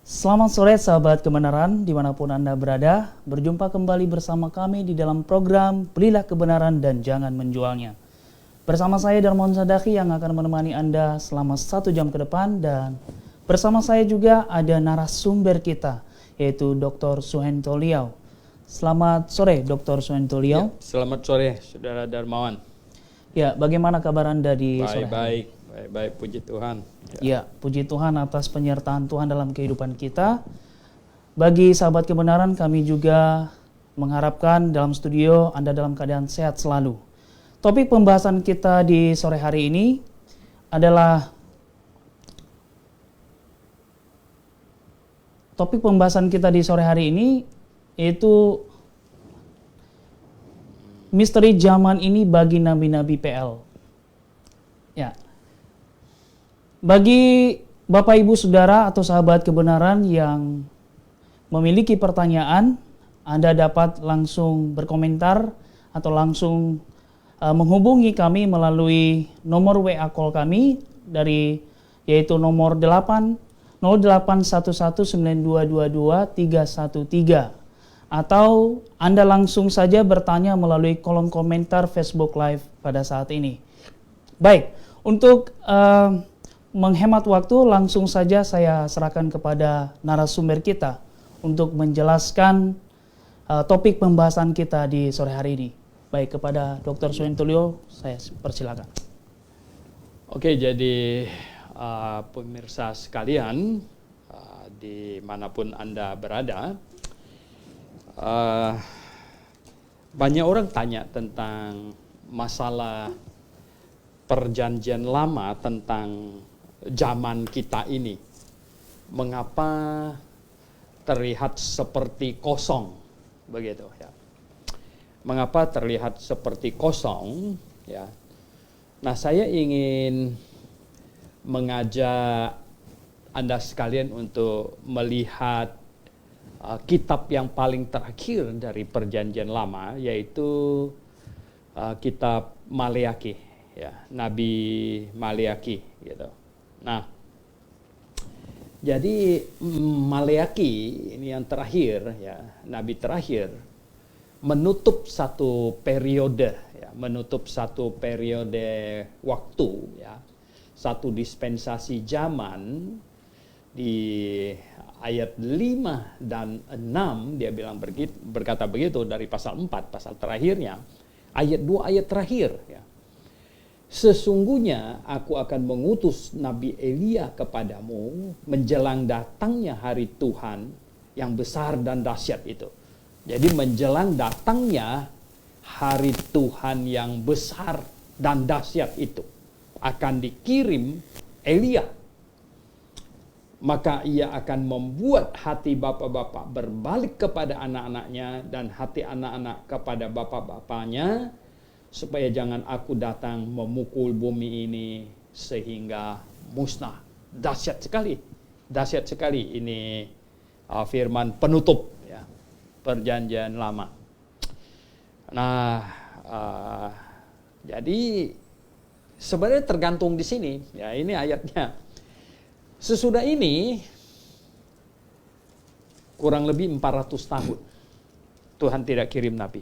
Selamat sore sahabat kebenaran dimanapun Anda berada. Berjumpa kembali bersama kami di dalam program Belilah Kebenaran dan Jangan Menjualnya. Bersama saya Darmawan Sadaki yang akan menemani Anda selama 1 jam ke depan. Dan bersama saya juga ada narasumber kita, yaitu Dr. Suhento Liau. Selamat sore Dr. Suhento Liau. Ya, selamat sore Saudara Darmawan. Ya, bagaimana kabar Anda di sore hari? Baik, puji Tuhan. Ya, puji Tuhan atas penyertaan Tuhan dalam kehidupan kita. Bagi sahabat kebenaran, kami juga mengharapkan dalam studio Anda dalam keadaan sehat selalu. Topik pembahasan kita di sore hari ini adalah yaitu misteri zaman ini bagi nabi-nabi PL. Ya. Bagi Bapak Ibu Saudara atau sahabat kebenaran yang memiliki pertanyaan, Anda dapat langsung berkomentar atau langsung menghubungi kami melalui nomor WA call kami yaitu nomor 081192222313, atau Anda langsung saja bertanya melalui kolom komentar Facebook Live pada saat ini. Baik, untuk menghemat waktu, langsung saja saya serahkan kepada narasumber kita untuk menjelaskan topik pembahasan kita di sore hari ini. Baik, kepada Dr. Suhento Liau, saya persilakan. Oke, jadi pemirsa sekalian, dimanapun Anda berada, banyak orang tanya tentang masalah perjanjian lama tentang zaman kita ini. Mengapa terlihat seperti kosong begitu ya? Mengapa terlihat seperti kosong ya? Nah, saya ingin mengajak Anda sekalian untuk melihat kitab yang paling terakhir dari perjanjian lama, yaitu kitab Maleakhi ya, Nabi Maleakhi gitu. Nah, jadi Maleakhi ini yang terakhir ya, nabi terakhir, menutup satu periode waktu ya, satu dispensasi zaman. Di ayat 5 dan 6 dia bilang berkata begitu dari pasal 4, pasal terakhirnya, ayat 2 ayat terakhir ya. Sesungguhnya aku akan mengutus Nabi Elia kepadamu menjelang datangnya hari Tuhan yang besar dan dahsyat itu. Jadi menjelang datangnya hari Tuhan yang besar dan dahsyat itu akan dikirim Elia. Maka ia akan membuat hati bapak-bapak berbalik kepada anak-anaknya dan hati anak-anak kepada bapak-bapaknya, supaya jangan aku datang memukul bumi ini sehingga musnah. Dahsyat sekali ini firman penutup ya, perjanjian lama. Nah, jadi sebenarnya tergantung di sini ya, ini ayatnya. Sesudah ini kurang lebih 400 tahun Tuhan tidak kirim nabi.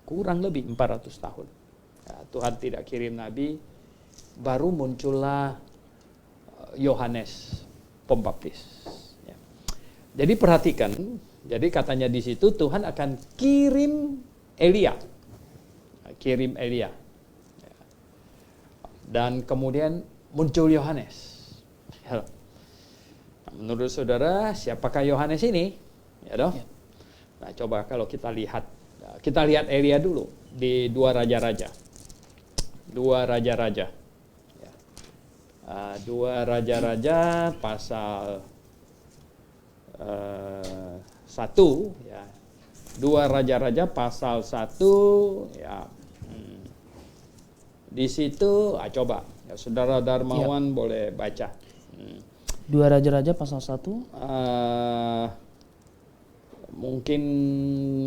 Kurang lebih 400 tahun ya, Tuhan tidak kirim nabi. Baru muncullah Yohanes Pembaptis ya. Jadi perhatikan, jadi katanya di situ Tuhan akan kirim Elia ya. Dan kemudian muncul Yohanes ya. Menurut saudara, siapakah Yohanes ini? Ya dong. Ya. Nah, coba kalau kita lihat Elia dulu di 2 Raja-Raja. 2 Raja-Raja. Ya. 2 Raja-Raja pasal 1 ya. 2 Raja-Raja pasal 1 ya. Di situ coba ya, Saudara Darmawan boleh baca. 2 Raja-Raja pasal 1. Mungkin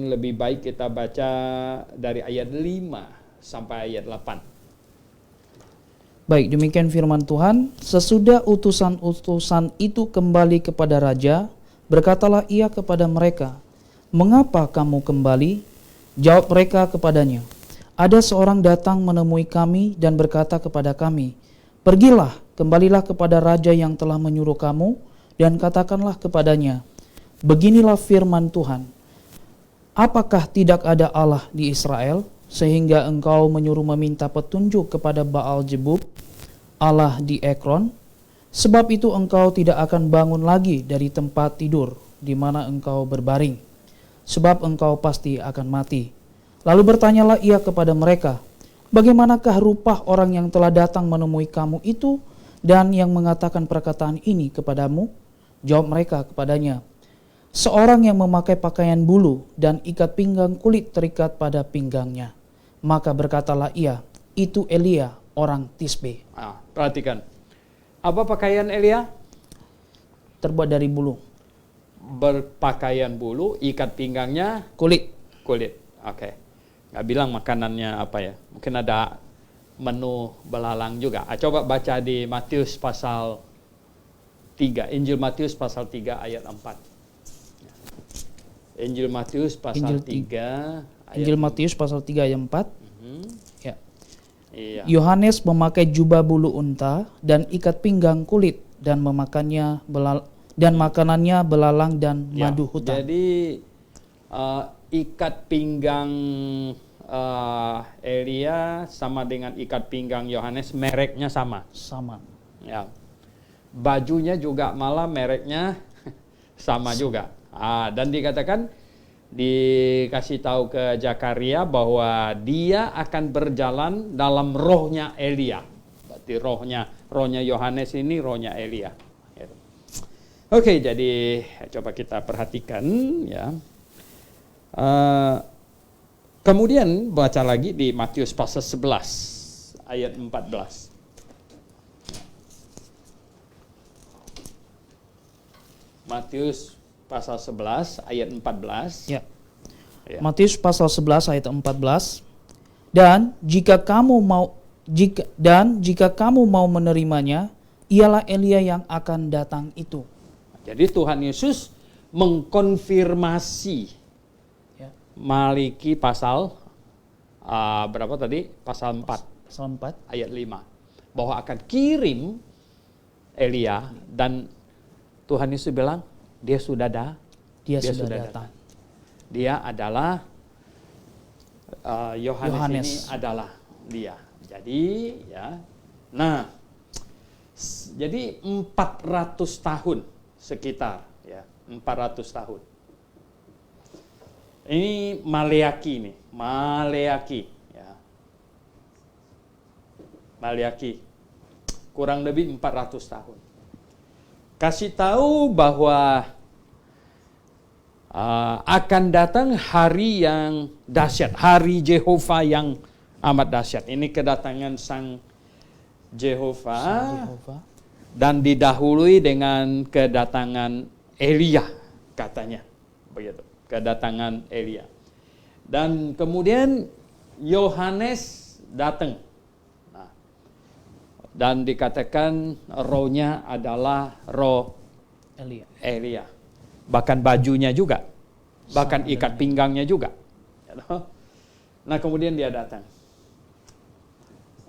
lebih baik kita baca dari ayat 5 sampai ayat 8. Baik, demikian firman Tuhan. Sesudah utusan-utusan itu kembali kepada raja, berkatalah ia kepada mereka, "Mengapa kamu kembali?" Jawab mereka kepadanya, "Ada seorang datang menemui kami dan berkata kepada kami, 'Pergilah, kembalilah kepada raja yang telah menyuruh kamu, dan katakanlah kepadanya, beginilah firman Tuhan. Apakah tidak ada Allah di Israel, sehingga engkau menyuruh meminta petunjuk kepada Baal-Zebub, Allah di Ekron? Sebab itu engkau tidak akan bangun lagi dari tempat tidur di mana engkau berbaring, sebab engkau pasti akan mati.' Lalu bertanyalah ia kepada mereka, 'Bagaimanakah rupa orang yang telah datang menemui kamu itu dan yang mengatakan perkataan ini kepadamu?' Jawab mereka kepadanya, 'Seorang yang memakai pakaian bulu dan ikat pinggang kulit terikat pada pinggangnya.' Maka berkatalah ia, 'Itu Elia, orang Tisbe.'" Perhatikan, apa pakaian Elia? Terbuat dari bulu. Berpakaian bulu, ikat pinggangnya Kulit. Oke. Nggak bilang makanannya apa ya. Mungkin ada menu belalang juga. Coba baca di Matius pasal 3. Injil Matius pasal 3 ayat 4. Injil Matius pasal 3 ayat Injil Matius pasal 3 ayat 4. Ya. Iya. Yohanes memakai jubah bulu unta dan ikat pinggang kulit dan memakannya dan makanannya belalang dan madu hutan. Jadi ikat pinggang Elia sama dengan ikat pinggang Yohanes, mereknya sama. Ya. Bajunya juga malah mereknya sama juga. Dan dikatakan, dikasih tahu ke Zakaria bahwa dia akan berjalan dalam rohnya Elia. Berarti rohnya Yohanes ini rohnya Elia. Oke, jadi coba kita perhatikan ya. Kemudian baca lagi di Matius pasal 11 ayat 14. Matius pasal 11 ayat 14. Ya. Matius pasal 11 ayat 14. Dan jika kamu mau menerimanya, ialah Elia yang akan datang itu. Jadi Tuhan Yesus mengkonfirmasi Maliki pasal berapa tadi? Pasal 4. Pasal 4 ayat 5. Bahwa akan kirim Elia, dan Tuhan Yesus bilang dia sudah datang. Dia adalah Yohanes ini adalah dia. Jadi ya. Nah, jadi 400 tahun sekitar ya, 400 tahun. Ini Maleaki nih, ya. Maleaki kurang lebih 400 tahun. Kasih tahu bahwa akan datang hari yang dahsyat, hari Jehovah yang amat dahsyat. Ini kedatangan Sang Jehovah. Dan didahului dengan kedatangan Elia, katanya. Begitu. Kedatangan Elia. Dan kemudian Yohanes datang. Nah, dan dikatakan rohnya adalah roh Elia. Bahkan bajunya juga. Bahkan ikat pinggangnya juga. Nah, kemudian dia datang.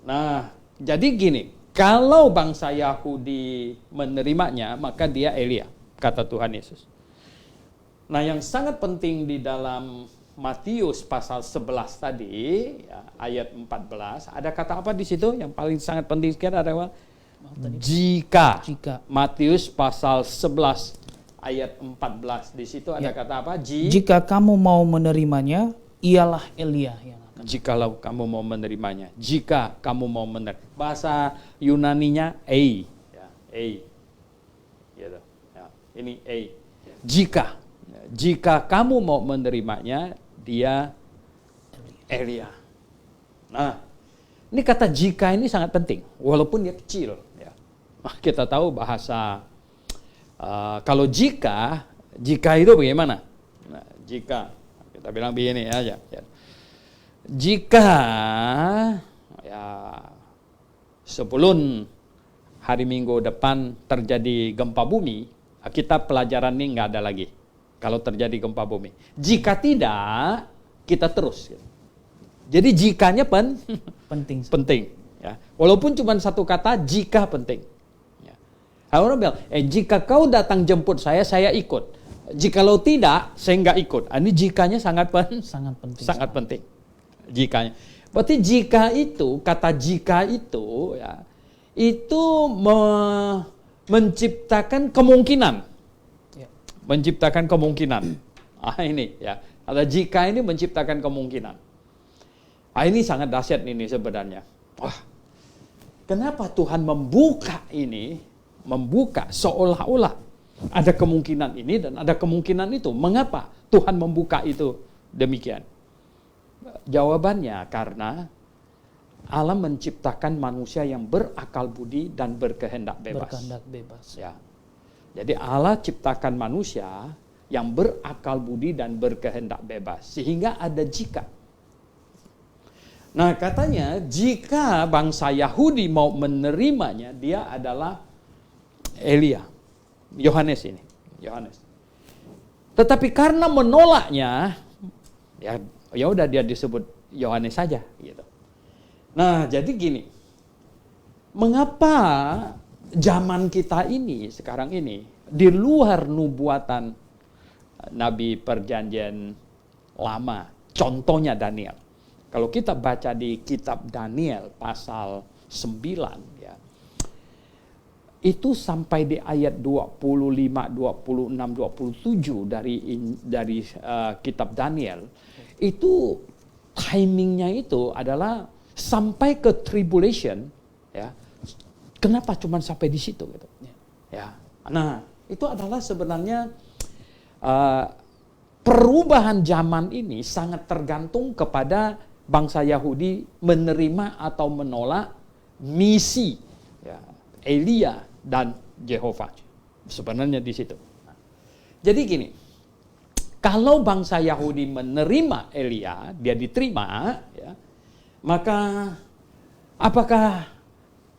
Nah, jadi gini, kalau bangsa Yahudi menerimanya, maka dia Elia, kata Tuhan Yesus. Nah, yang sangat penting di dalam Matius pasal 11 tadi, ya, ayat 14, ada kata apa di situ? Yang paling sangat penting sekali adalah jika. Matius pasal 11 ayat 14, di situ ada kata apa? Jika kamu mau menerimanya, ialah Elia yang akan. Jikalau kamu mau menerimanya, jika kamu mau menerima. Bahasa Yunaninya ei, ya, ei, gitu. Ya, ini ei. Jika kamu mau menerimanya, dia Elia. Nah, ini kata jika ini sangat penting, walaupun dia kecil. Ya. Kita tahu bahasa kalau jika itu bagaimana? Nah, jika kita bilang begini aja. Ya. Jika ya sebelum hari Minggu depan terjadi gempa bumi, kita pelajaran ini nggak ada lagi. Kalau terjadi gempa bumi. Jika tidak, kita terus. Jadi jikanya penting. Ya. Walaupun cuma satu kata, jika penting. Ya. Orang bilang, jika kau datang jemput saya ikut. Jikalau tidak, saya nggak ikut. Ini jikanya sangat penting. Sangat penting. Jikanya. Berarti jika itu, kata jika itu, ya, itu menciptakan kemungkinan. Ya. Menciptakan kemungkinan. Ini ya. Ada jika ini menciptakan kemungkinan. Ini sangat dahsyat ini sebenarnya. Wah, kenapa Tuhan membuka ini? Membuka seolah-olah ada kemungkinan ini dan ada kemungkinan itu. Mengapa Tuhan membuka itu demikian? Jawabannya karena Allah menciptakan manusia yang berakal budi dan berkehendak bebas. Ya. Jadi Allah ciptakan manusia yang berakal budi dan berkehendak bebas. Sehingga ada jika. Nah katanya jika bangsa Yahudi mau menerimanya, dia adalah Elia. Yohanes. Tetapi karena menolaknya, ya udah dia disebut Yohanes saja gitu. Nah, jadi gini. Mengapa zaman kita ini sekarang ini di luar nubuatan nabi perjanjian lama, contohnya Daniel. Kalau kita baca di kitab Daniel pasal 9 ya. Itu sampai di ayat 25, 26, 27 dari kitab Daniel, itu timingnya itu adalah sampai ke tribulation, ya. Kenapa cuma sampai di situ gitu? Ya. Nah, itu adalah sebenarnya perubahan zaman ini sangat tergantung kepada bangsa Yahudi menerima atau menolak misi ya, Elia dan Yehova. Sebenarnya di situ. Jadi gini, kalau bangsa Yahudi menerima Elia, dia diterima, ya, maka apakah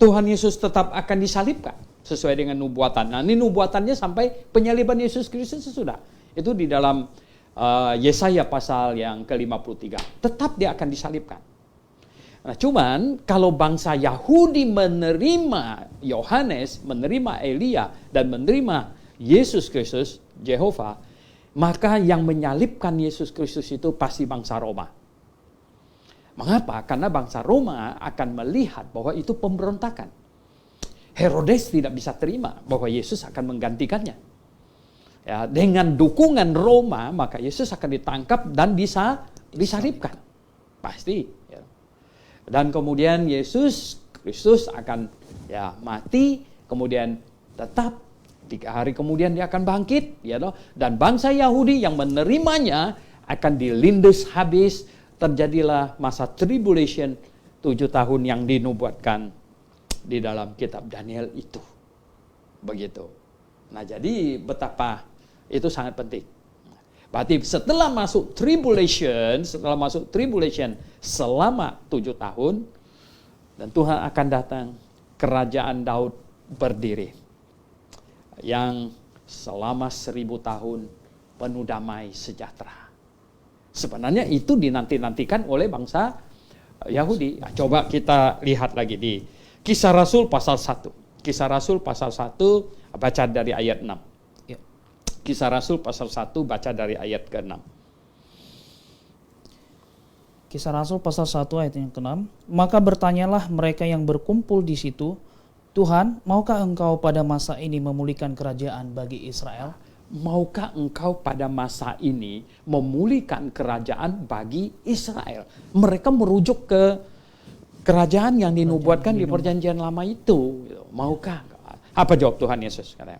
Tuhan Yesus tetap akan disalibkan sesuai dengan nubuatan? Nah, ini nubuatannya sampai penyaliban Yesus Kristus sudah. Itu di dalam Yesaya pasal yang ke-53. Tetap dia akan disalibkan. Nah, cuman kalau bangsa Yahudi menerima Yohanes, menerima Elia, dan menerima Yesus Kristus, Yehova, maka yang menyalibkan Yesus Kristus itu pasti bangsa Roma. Mengapa? Karena bangsa Roma akan melihat bahwa itu pemberontakan. Herodes tidak bisa terima bahwa Yesus akan menggantikannya. Ya, dengan dukungan Roma, maka Yesus akan ditangkap dan disalibkan. Pasti. Ya. Dan kemudian Yesus Kristus akan ya mati, kemudian tetap 3 hari kemudian dia akan bangkit, ya toh. Dan bangsa Yahudi yang menerimanya akan dilindas habis, terjadilah masa tribulation 7 tahun yang dinubuatkan di dalam kitab Daniel itu. Begitu. Nah, jadi betapa itu sangat penting. Berarti setelah masuk tribulation selama 7 tahun, dan Tuhan akan datang, kerajaan Daud berdiri. Yang selama 1000 tahun penuh damai sejahtera. Sebenarnya itu dinanti-nantikan oleh bangsa Yahudi. Nah, coba kita lihat lagi di Kisah Rasul pasal 1. Kisah Rasul pasal 1 baca dari ayat 6. Ya. Kisah Rasul pasal 1 baca dari ayat ke-6. Kisah Rasul pasal 1 ayat yang ke-6. Maka bertanyalah mereka yang berkumpul di situ, Tuhan, maukah engkau pada masa ini memulihkan kerajaan bagi Israel? Maukah engkau pada masa ini memulihkan kerajaan bagi Israel? Mereka merujuk ke kerajaan yang dinubuatkan di perjanjian lama itu. Maukah? Apa jawab Tuhan Yesus? Katanya,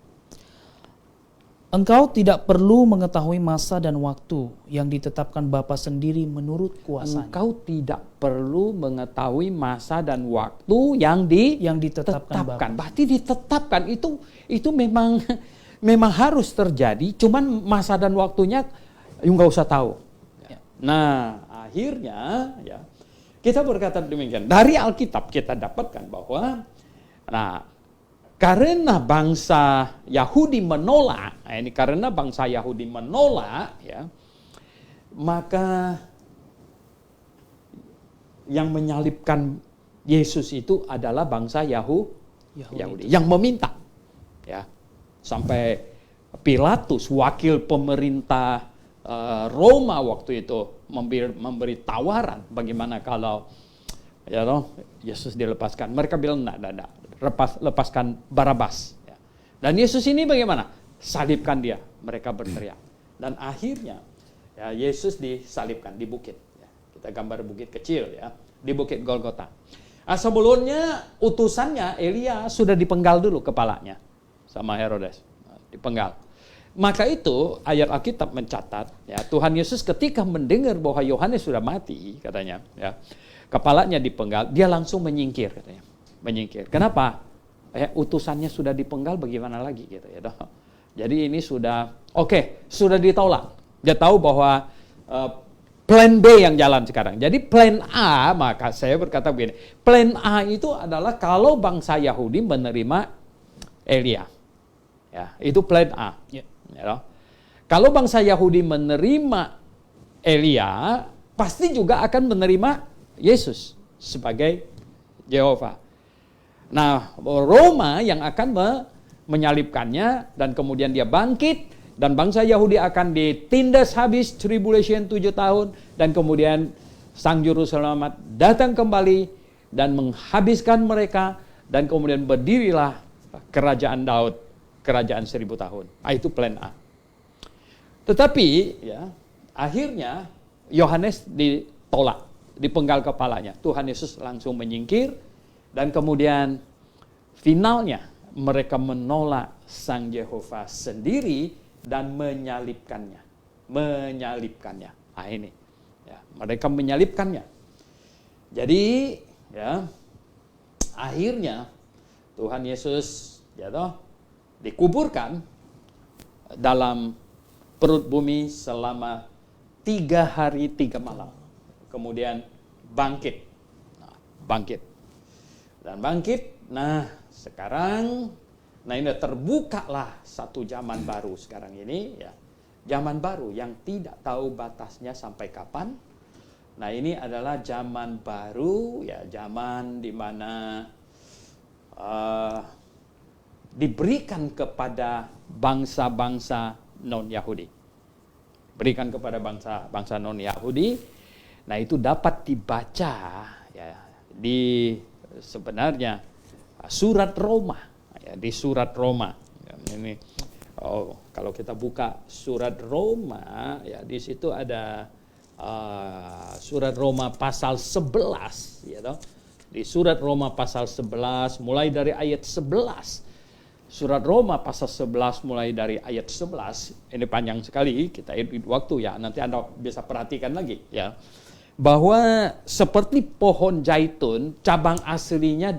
engkau tidak perlu mengetahui masa dan waktu yang ditetapkan Bapa sendiri menurut kuasa-Nya. Engkau tidak perlu mengetahui masa dan waktu yang ditetapkan Bapa. Berarti ditetapkan itu memang harus terjadi, cuman masa dan waktunya nggak usah tahu. Ya. Nah, akhirnya ya kita berkata demikian. Dari Alkitab kita dapatkan bahwa, nah, karena bangsa Yahudi menolak, karena bangsa Yahudi menolak, ya, maka yang menyalibkan Yesus itu adalah bangsa Yahudi yang meminta, ya, sampai Pilatus, wakil pemerintah Roma waktu itu memberi tawaran bagaimana kalau Yesus dilepaskan. Mereka bilang enggak, lepaskan Barabas. Ya. Dan Yesus ini bagaimana? Salibkan dia. Mereka berteriak. Dan akhirnya ya, Yesus disalibkan di bukit. Ya. Kita gambar bukit kecil ya, di bukit Golgota. Sebelumnya utusannya Elia sudah dipenggal dulu kepalanya sama Herodes, dipenggal. Maka itu ayat Alkitab mencatat, ya, Tuhan Yesus ketika mendengar bahwa Yohanes sudah mati, katanya, ya, kepalanya dipenggal, dia langsung menyingkir, katanya, menyingkir. Kenapa? Utusannya sudah dipenggal, bagaimana lagi, gitu ya. Jadi ini sudah sudah ditolak. Dia tahu bahwa plan B yang jalan sekarang. Jadi plan A, maka saya berkata begini, plan A itu adalah kalau bangsa Yahudi menerima Elia, ya, itu plan A. Ya. Ya, kalau bangsa Yahudi menerima Elia, pasti juga akan menerima Yesus sebagai Yehova. Nah, Roma yang akan menyalibkannya dan kemudian dia bangkit dan bangsa Yahudi akan ditindas habis tribulation 7 tahun dan kemudian Sang Juru Selamat datang kembali dan menghabiskan mereka dan kemudian berdirilah kerajaan Daud. Kerajaan 1000 tahun. Itu plan A. Tetapi ya, akhirnya Yohanes ditolak, dipenggal kepalanya. Tuhan Yesus langsung menyingkir dan kemudian finalnya mereka menolak Sang Yehova sendiri dan menyalibkannya. Ini. Ya, mereka menyalibkannya. Jadi ya, akhirnya Tuhan Yesus dikuburkan dalam perut bumi selama 3 hari 3 malam. Kemudian bangkit. Dan bangkit. Nah, sekarang ini terbukalah satu zaman baru sekarang ini, ya. Zaman baru yang tidak tahu batasnya sampai kapan. Nah, ini adalah zaman baru, ya, zaman di mana diberikan kepada bangsa-bangsa non-Yahudi. Berikan kepada bangsa non-Yahudi. Nah, itu dapat dibaca ya, di sebenarnya surat Roma. Ya, di surat Roma. Ya, ini kalau kita buka surat Roma, ya, di situ ada surat Roma pasal 11. Ya, di surat Roma pasal 11, mulai dari ayat 11. Surat Roma pasal 11 mulai dari ayat 11, ini panjang sekali, kita edit waktu ya, nanti Anda bisa perhatikan lagi ya. Bahwa seperti pohon zaitun, cabang aslinya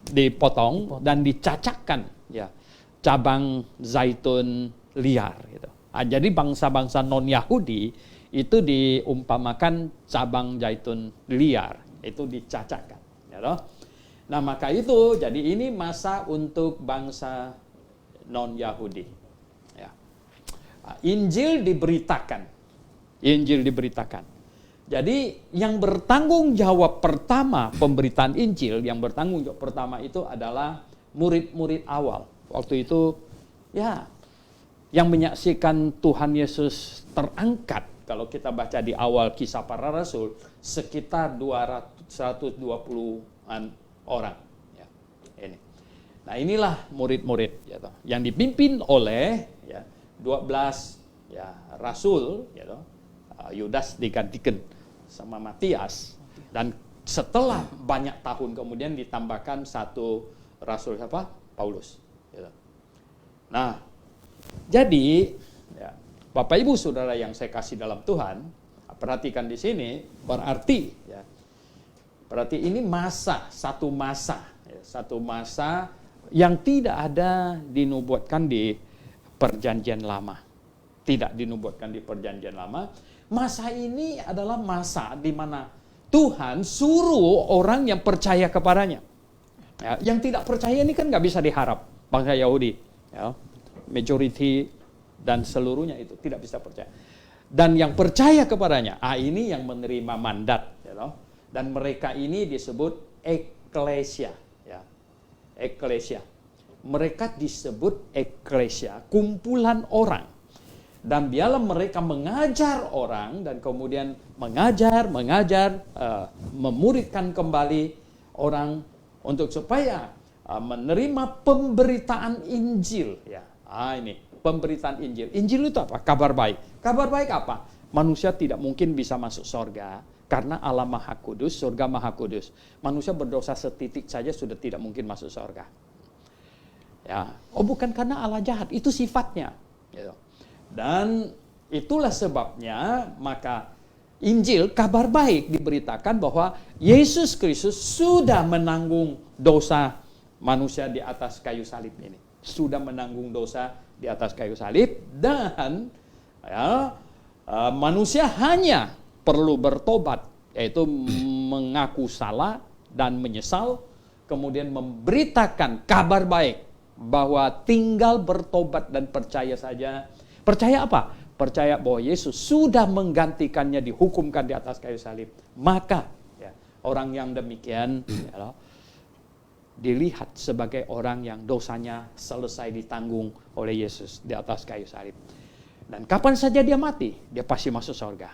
dipotong dan dicacakkan ya. Cabang zaitun liar gitu. Jadi bangsa-bangsa non-Yahudi itu diumpamakan cabang zaitun liar, itu dicacakkan ya toh. Nah, maka itu, jadi ini masa untuk bangsa non-Yahudi. Ya. Injil diberitakan. Jadi, yang bertanggung jawab pertama pemberitaan Injil, yang bertanggung jawab pertama itu adalah murid-murid awal. Waktu itu, ya, yang menyaksikan Tuhan Yesus terangkat, kalau kita baca di awal Kisah Para Rasul, sekitar 120-an orang ya, ini. Nah, inilah murid-murid ya, yang dipimpin oleh ya, 12 ya, rasul ya, Yudas digantikan sama Matias, dan setelah banyak tahun kemudian ditambahkan satu rasul siapa? Paulus ya. Nah, jadi ya, Bapak Ibu Saudara yang saya kasih dalam Tuhan, perhatikan di sini, berarti ini satu masa yang tidak ada dinubuatkan di Perjanjian Lama. Tidak dinubuatkan di Perjanjian Lama. Masa ini adalah masa di mana Tuhan suruh orang yang percaya kepadanya. Ya, yang tidak percaya ini kan nggak bisa diharap bangsa Yahudi, ya, majority dan seluruhnya itu tidak bisa percaya. Dan yang percaya kepadanya, ini yang menerima mandat, ya, dan mereka ini disebut eklesia, ya, eklesia. Mereka disebut eklesia, kumpulan orang. Dan biarlah mereka mengajar orang dan kemudian mengajar, memuridkan kembali orang untuk supaya menerima pemberitaan Injil. Ya, ini pemberitaan Injil. Injil itu apa? Kabar baik. Kabar baik apa? Manusia tidak mungkin bisa masuk surga karena Allah Maha Kudus, surga Maha Kudus. Manusia berdosa setitik saja sudah tidak mungkin masuk surga. Ya, bukan karena Allah jahat, itu sifatnya. Gitu. Dan itulah sebabnya maka Injil, kabar baik diberitakan bahwa Yesus Kristus sudah menanggung dosa manusia di atas kayu salib ini. Sudah menanggung dosa di atas kayu salib dan ya, manusia hanya perlu bertobat, yaitu mengaku salah dan menyesal, kemudian memberitakan kabar baik bahwa tinggal bertobat dan percaya saja. Percaya apa? Percaya bahwa Yesus sudah menggantikannya, dihukumkan di atas kayu salib. Maka ya, orang yang demikian ya, dilihat sebagai orang yang dosanya selesai ditanggung oleh Yesus di atas kayu salib. Dan kapan saja dia mati, dia pasti masuk surga.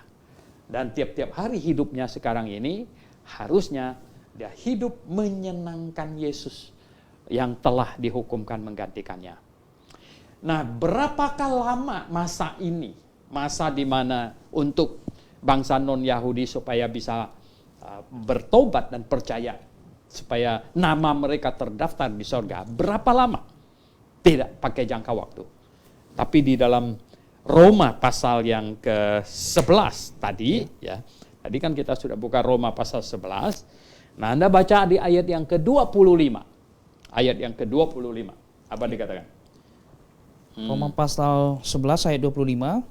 Dan tiap-tiap hari hidupnya sekarang ini harusnya dia hidup menyenangkan Yesus yang telah dihukumkan menggantikannya. Nah, berapakah lama masa ini? Masa di mana untuk bangsa non-Yahudi supaya bisa bertobat dan percaya, supaya nama mereka terdaftar di surga. Berapa lama? Tidak pakai jangka waktu. Tapi di dalam Roma pasal yang ke-11 tadi, ya, tadi kan kita sudah buka Roma pasal 11. Nah, Anda baca di ayat yang ke-25. Ayat yang ke-25. Apa dikatakan? Roma pasal 11 ayat 25.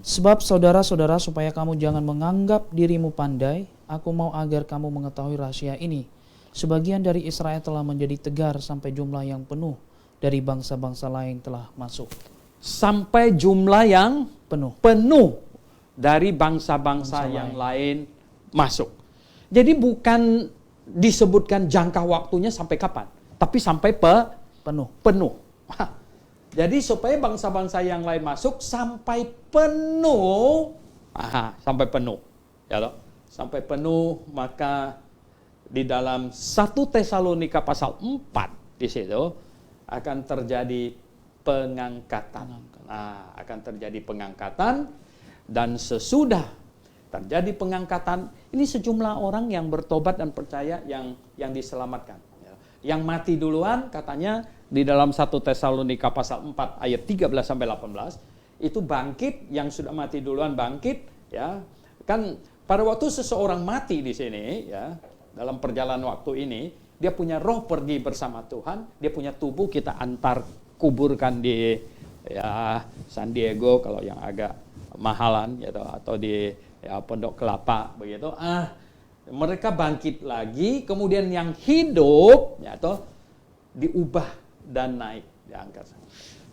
Sebab saudara-saudara, supaya kamu jangan menganggap dirimu pandai, aku mau agar kamu mengetahui rahasia ini. Sebagian dari Israel telah menjadi tegar sampai jumlah yang penuh dari bangsa-bangsa lain telah masuk. Sampai jumlah yang penuh dari bangsa-bangsa yang lain masuk. Jadi bukan disebutkan jangka waktunya sampai kapan, tapi sampai penuh. Jadi supaya bangsa-bangsa yang lain masuk sampai penuh, sampai penuh, ya loh, sampai penuh. Maka di dalam 1 Tesalonika pasal 4 di situ akan terjadi pengangkatan. Nah, akan terjadi pengangkatan, dan sesudah terjadi pengangkatan ini sejumlah orang yang bertobat dan percaya yang diselamatkan. Yang mati duluan katanya di dalam 1 Tesalonika pasal 4 ayat 13 sampai 18 itu bangkit, yang sudah mati duluan bangkit, ya. Kan pada waktu seseorang mati di sini, ya, dalam perjalanan waktu ini dia punya roh pergi bersama Tuhan, dia punya tubuh kita antar kuburkan di ya San Diego kalau yang agak mahalan gitu, atau di ya, Pondok Kelapa begitu. Mereka bangkit lagi, kemudian yang hidup ya toh diubah dan naik, diangkat.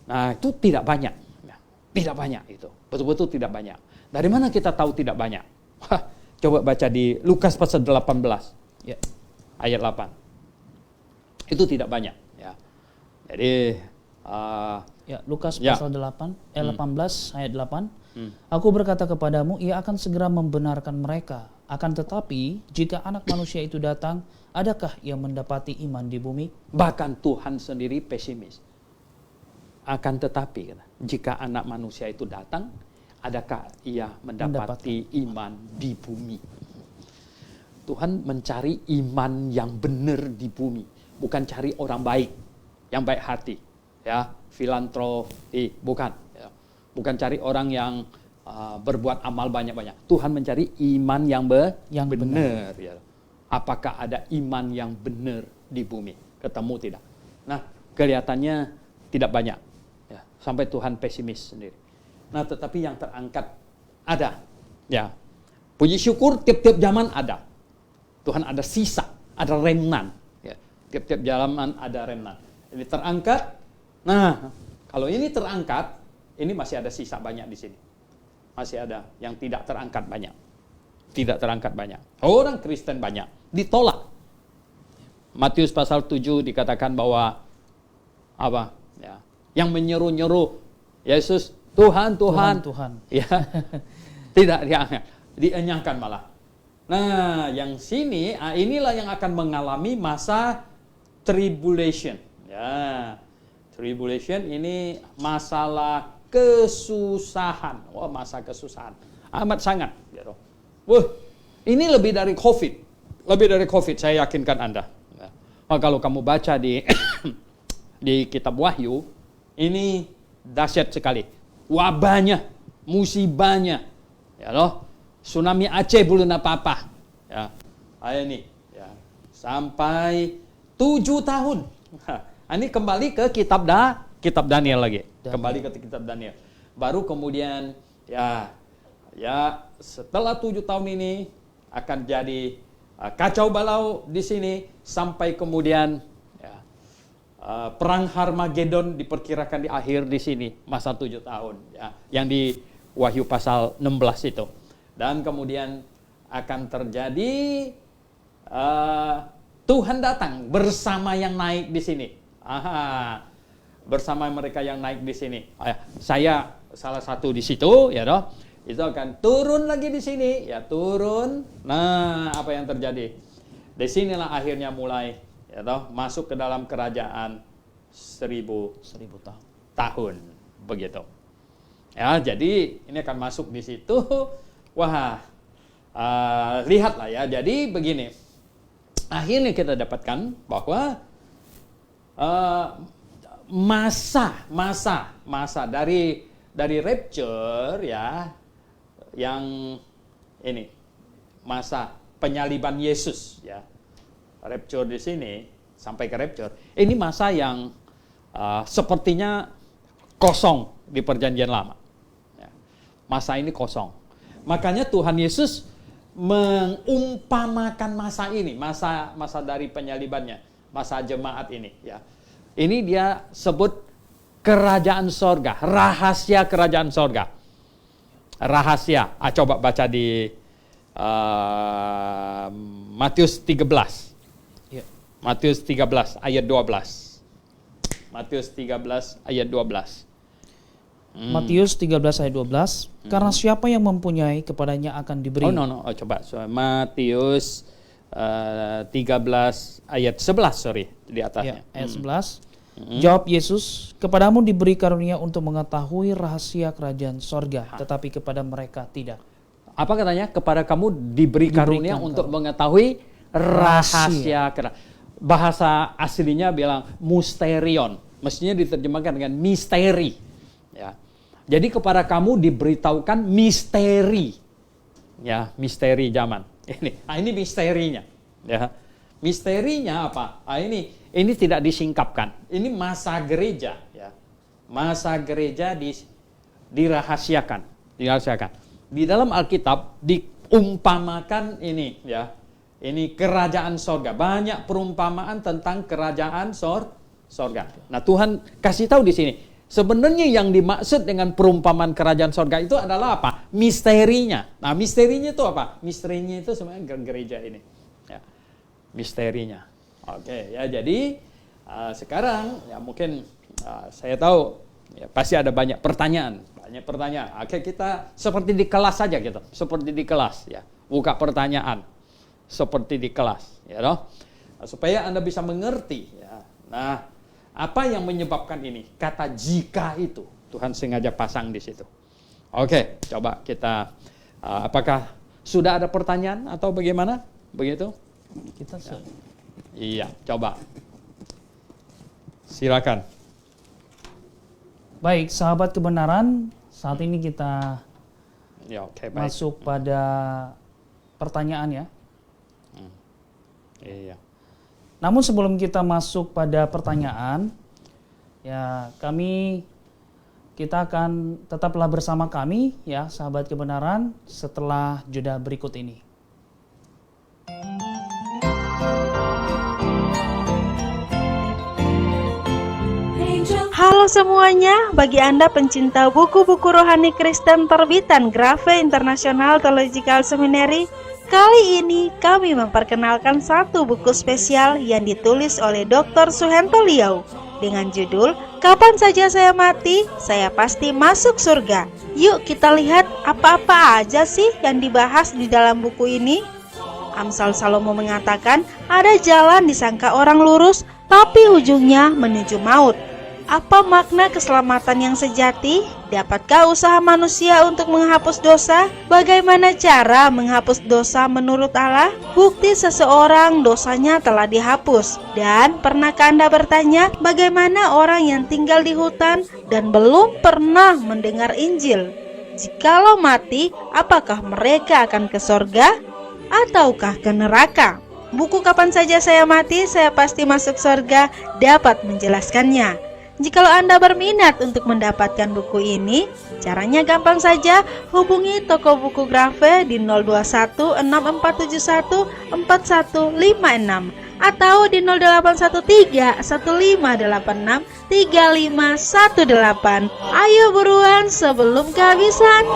Nah, itu tidak banyak. Ya, tidak banyak itu. Betul-betul tidak banyak. Dari mana kita tahu tidak banyak? Coba baca di Lukas pasal 18. Ya, ayat 8. Itu tidak banyak, ya. Jadi Lukas pasal 18 ayat 8. Aku berkata kepadamu, ia akan segera membenarkan mereka. Akan tetapi, jika anak manusia itu datang, adakah ia mendapati iman di bumi? Bahkan Tuhan sendiri pesimis. Akan tetapi, jika anak manusia itu datang, adakah ia mendapati iman di bumi? Tuhan mencari iman yang benar di bumi. Bukan cari orang baik, yang baik hati. Ya, filantropi, bukan. Ya. Bukan cari orang yang berbuat amal banyak-banyak. Tuhan mencari iman yang benar. Ya. Apakah ada iman yang benar di bumi? Ketemu tidak? Nah, kelihatannya tidak banyak. Ya. Sampai Tuhan pesimis sendiri. Nah, tetapi yang terangkat ada. Ya. Puji syukur tiap-tiap zaman ada. Tuhan ada sisa, ada remnant. Ya. Tiap-tiap zaman ada remnant. Ini terangkat. Nah, kalau ini terangkat, ini masih ada sisa banyak di sini. Masih ada yang tidak terangkat banyak. Tidak terangkat banyak. Orang Kristen banyak ditolak. Matius pasal 7 dikatakan bahwa apa? Ya, yang menyeru-nyeru Yesus, Tuhan, Tuhan. Ya. Tidak dienyangkan malah. Nah, yang sini, inilah yang akan mengalami masa tribulation. Ya, tribulation ini masalah kesusahan. Wah, masa kesusahan. Amat sangat. Wah, ini lebih dari COVID. Lebih dari COVID, saya yakinkan Anda. Nah, kalau kamu baca di di kitab Wahyu, ini dahsyat sekali. Wabahnya, musibahnya, ya loh, tsunami Aceh belum apa-apa. Ya, ini, ya, sampai 7 tahun. Ini kembali ke kitab Daniel lagi. Kembali ke kitab Daniel. Baru kemudian, ya setelah 7 tahun ini akan jadi kacau balau di sini sampai kemudian perang Harmagedon diperkirakan di akhir di sini masa 7 tahun ya, yang di Wahyu pasal 16 itu. Dan kemudian akan terjadi Tuhan datang bersama yang naik di sini. Bersama mereka yang naik di sini. Saya salah satu di situ ya toh. Itu akan turun lagi di sini, ya turun. Nah, apa yang terjadi? Di sinilah akhirnya mulai, ya toh, masuk ke dalam kerajaan 1000 tahun, begitu. Ya, jadi ini akan masuk di situ. Wah, lihatlah ya. Jadi begini, akhirnya kita dapatkan bahwa masa dari rapture ya. Yang ini masa penyaliban Yesus ya, rapture di sini sampai ke rapture, ini masa yang sepertinya kosong di perjanjian lama ya. Masa ini kosong, makanya Tuhan Yesus mengumpamakan masa ini, masa dari penyalibannya, masa jemaat ini ya. Ini dia sebut kerajaan sorga, rahasia kerajaan sorga. Rahasia. Coba baca di Matius 13. Ya. Matius 13 ayat 12. Matius 13 ayat 12. Matius 13 ayat 12. Karena siapa yang mempunyai kepadanya akan diberi. Coba. Matius 13 ayat 11 di atasnya. Ya, ayat 11. Jawab Yesus, kepadamu diberi karunia untuk mengetahui rahasia kerajaan sorga, tetapi kepada mereka tidak. Apa katanya? Kepada kamu diberi karunia untuk mengetahui rahasia kerajaan. Bahasa aslinya bilang mysterion. Mestinya diterjemahkan dengan misteri. Ya. Jadi kepada kamu diberitahukan misteri. Ya, misteri zaman. Ini misterinya. Ya. Misterinya apa? Ini tidak disingkapkan. Ini masa gereja, ya. Masa gereja dirahasiakan. Di dalam Alkitab diumpamakan ini, ya. Ini kerajaan sorga. Banyak perumpamaan tentang kerajaan sorga. Nah, Tuhan kasih tahu di sini. Sebenarnya yang dimaksud dengan perumpamaan kerajaan sorga itu adalah apa? Misterinya. Nah, misterinya itu apa? Misterinya itu sebenarnya gereja ini. Ya. Misterinya. Oke, ya jadi sekarang ya mungkin saya tahu ya, pasti ada banyak pertanyaan. Oke, kita seperti di kelas saja gitu, seperti di kelas ya, buka pertanyaan seperti di kelas, ya loh, supaya Anda bisa mengerti. Ya. Nah, apa yang menyebabkan ini? Kata jika itu Tuhan sengaja pasang di situ. Oke, coba kita apakah sudah ada pertanyaan atau bagaimana? Begitu? Kita Iya, coba. Silakan. Baik, sahabat kebenaran, saat ini kita baik. masuk pada pertanyaan ya. Iya. Namun sebelum kita masuk pada pertanyaan, ya kita akan tetaplah bersama kami ya, sahabat kebenaran, setelah jeda berikut ini. Halo semuanya, bagi Anda pencinta buku-buku rohani Kristen terbitan Grafe International Theological Seminary, kali ini kami memperkenalkan satu buku spesial yang ditulis oleh Dr. Suhento Liau dengan judul Kapan Saja Saya Mati, Saya Pasti Masuk Surga. Yuk kita lihat apa-apa aja sih yang dibahas di dalam buku ini. Amsal Salomo mengatakan ada jalan disangka orang lurus, tapi ujungnya menuju maut. Apa makna keselamatan yang sejati? Dapatkah usaha manusia untuk menghapus dosa? Bagaimana cara menghapus dosa menurut Allah? Bukti seseorang dosanya telah dihapus. Dan pernahkah Anda bertanya bagaimana orang yang tinggal di hutan dan belum pernah mendengar Injil? Jikalau mati, apakah mereka akan ke sorga ataukah ke neraka? Buku Kapan Saja Saya Mati, Saya Pasti Masuk Sorga dapat menjelaskannya. Jikalau Anda berminat untuk mendapatkan buku ini, caranya gampang saja, hubungi toko buku Grafe di 021 6471 4156 atau di 0813 1586 3518. Ayo buruan sebelum kehabisan.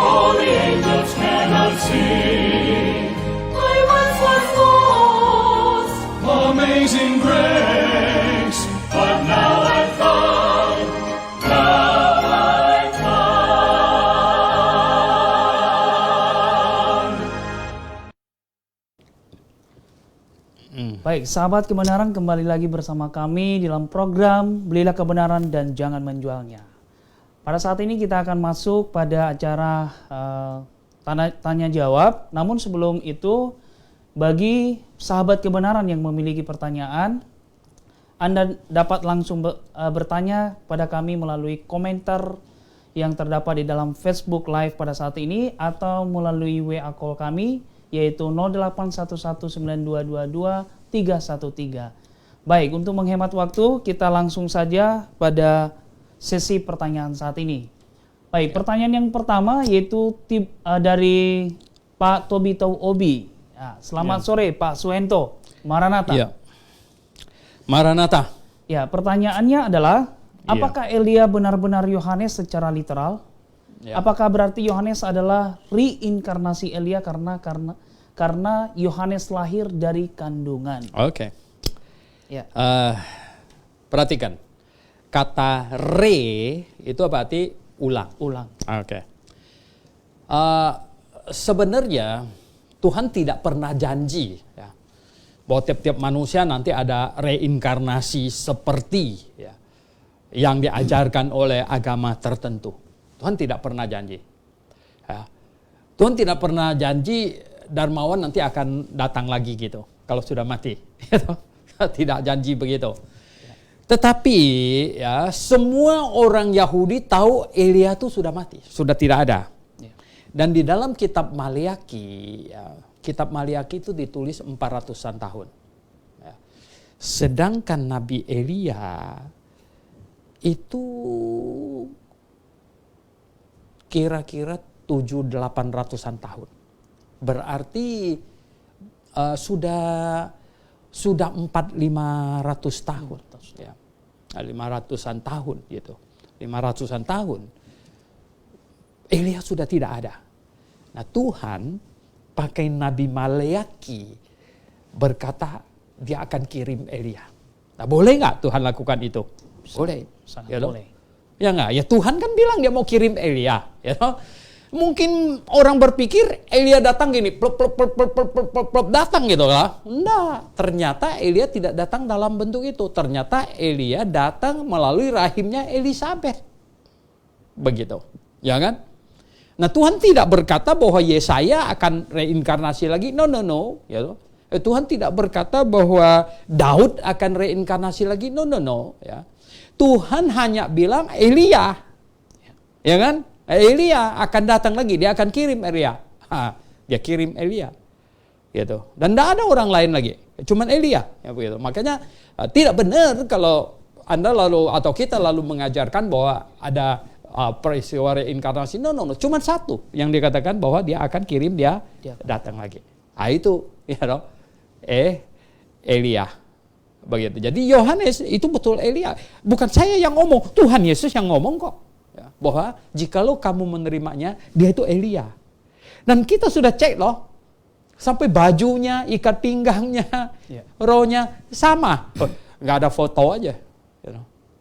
Amazing grace, but now I found, now I found. Baik, sahabat kebenaran, kembali lagi bersama kami dalam program Belilah Kebenaran dan Jangan Menjualnya. Pada saat ini kita akan masuk pada acara tanya jawab. Namun sebelum itu, bagi sahabat kebenaran yang memiliki pertanyaan, Anda dapat langsung bertanya pada kami melalui komentar yang terdapat di dalam Facebook Live pada saat ini atau melalui WA call kami yaitu 081192222313. Baik, untuk menghemat waktu kita langsung saja pada sesi pertanyaan saat ini. Baik, pertanyaan yang pertama yaitu dari Pak Tobito Obi. Ya, selamat sore Pak Suhento, Maranatha. Ya. Maranatha. Ya, pertanyaannya adalah apakah Elia benar-benar Yohanes secara literal? Ya. Apakah berarti Yohanes adalah reinkarnasi Elia karena Yohanes lahir dari kandungan? Oke. Ya. Perhatikan. Kata re itu berarti ulang. Ulang. Oke. Sebenarnya Tuhan tidak pernah janji ya, bahwa tiap-tiap manusia nanti ada reinkarnasi seperti ya, yang diajarkan oleh agama tertentu. Tuhan tidak pernah janji. Ya. Tuhan tidak pernah janji Darmawan nanti akan datang lagi gitu kalau sudah mati. Tidak janji begitu. Tetapi ya, semua orang Yahudi tahu Elia itu sudah mati, sudah tidak ada. Dan di dalam kitab Maleakhi, ya, kitab Maleakhi itu ditulis 400-an tahun. Ya. Sedangkan Nabi Elia itu kira-kira 700-800-an tahun. Berarti sudah 400-500 tahun. Ya. 500-an tahun gitu. 500-an tahun. Elia sudah tidak ada. Nah, Tuhan pakai Nabi Maleakhi berkata dia akan kirim Elia. Nah, boleh nggak Tuhan lakukan itu? Boleh. Sangat Ya, boleh. Ya nggak? Ya Tuhan kan bilang dia mau kirim Elia. Ya, mungkin orang berpikir Elia datang gini, plop, plop, plop, plop, plop, plop, plop, plop, datang gitu lah. Enggak. Ternyata Elia tidak datang dalam bentuk itu. Ternyata Elia datang melalui rahimnya Elisabeth. Begitu. Ya kan? Nah, Tuhan tidak berkata bahwa Yesaya akan reinkarnasi lagi. No. Ya, Tuhan tidak berkata bahwa Daud akan reinkarnasi lagi. No. Ya. Tuhan hanya bilang Elia. Ya kan? Elia akan datang lagi. Dia akan kirim Elia. Dia kirim Elia. Gitu. Dan tidak ada orang lain lagi. Cuman Elia. Ya, begitu. Makanya tidak benar kalau Anda lalu atau kita lalu mengajarkan bahwa ada peristiwa reinkarnasi. No. Cuma satu yang dikatakan bahwa dia akan kirim, dia datang lagi. Itu, ya dong. Elia. Begitu. Jadi Yohanes itu betul Elia. Bukan saya yang ngomong, Tuhan Yesus yang ngomong kok. Ya, bahwa jikalau kamu menerimanya, dia itu Elia. Dan kita sudah cek loh, sampai bajunya, ikat pinggangnya, rohnya sama. Nggak ada foto aja.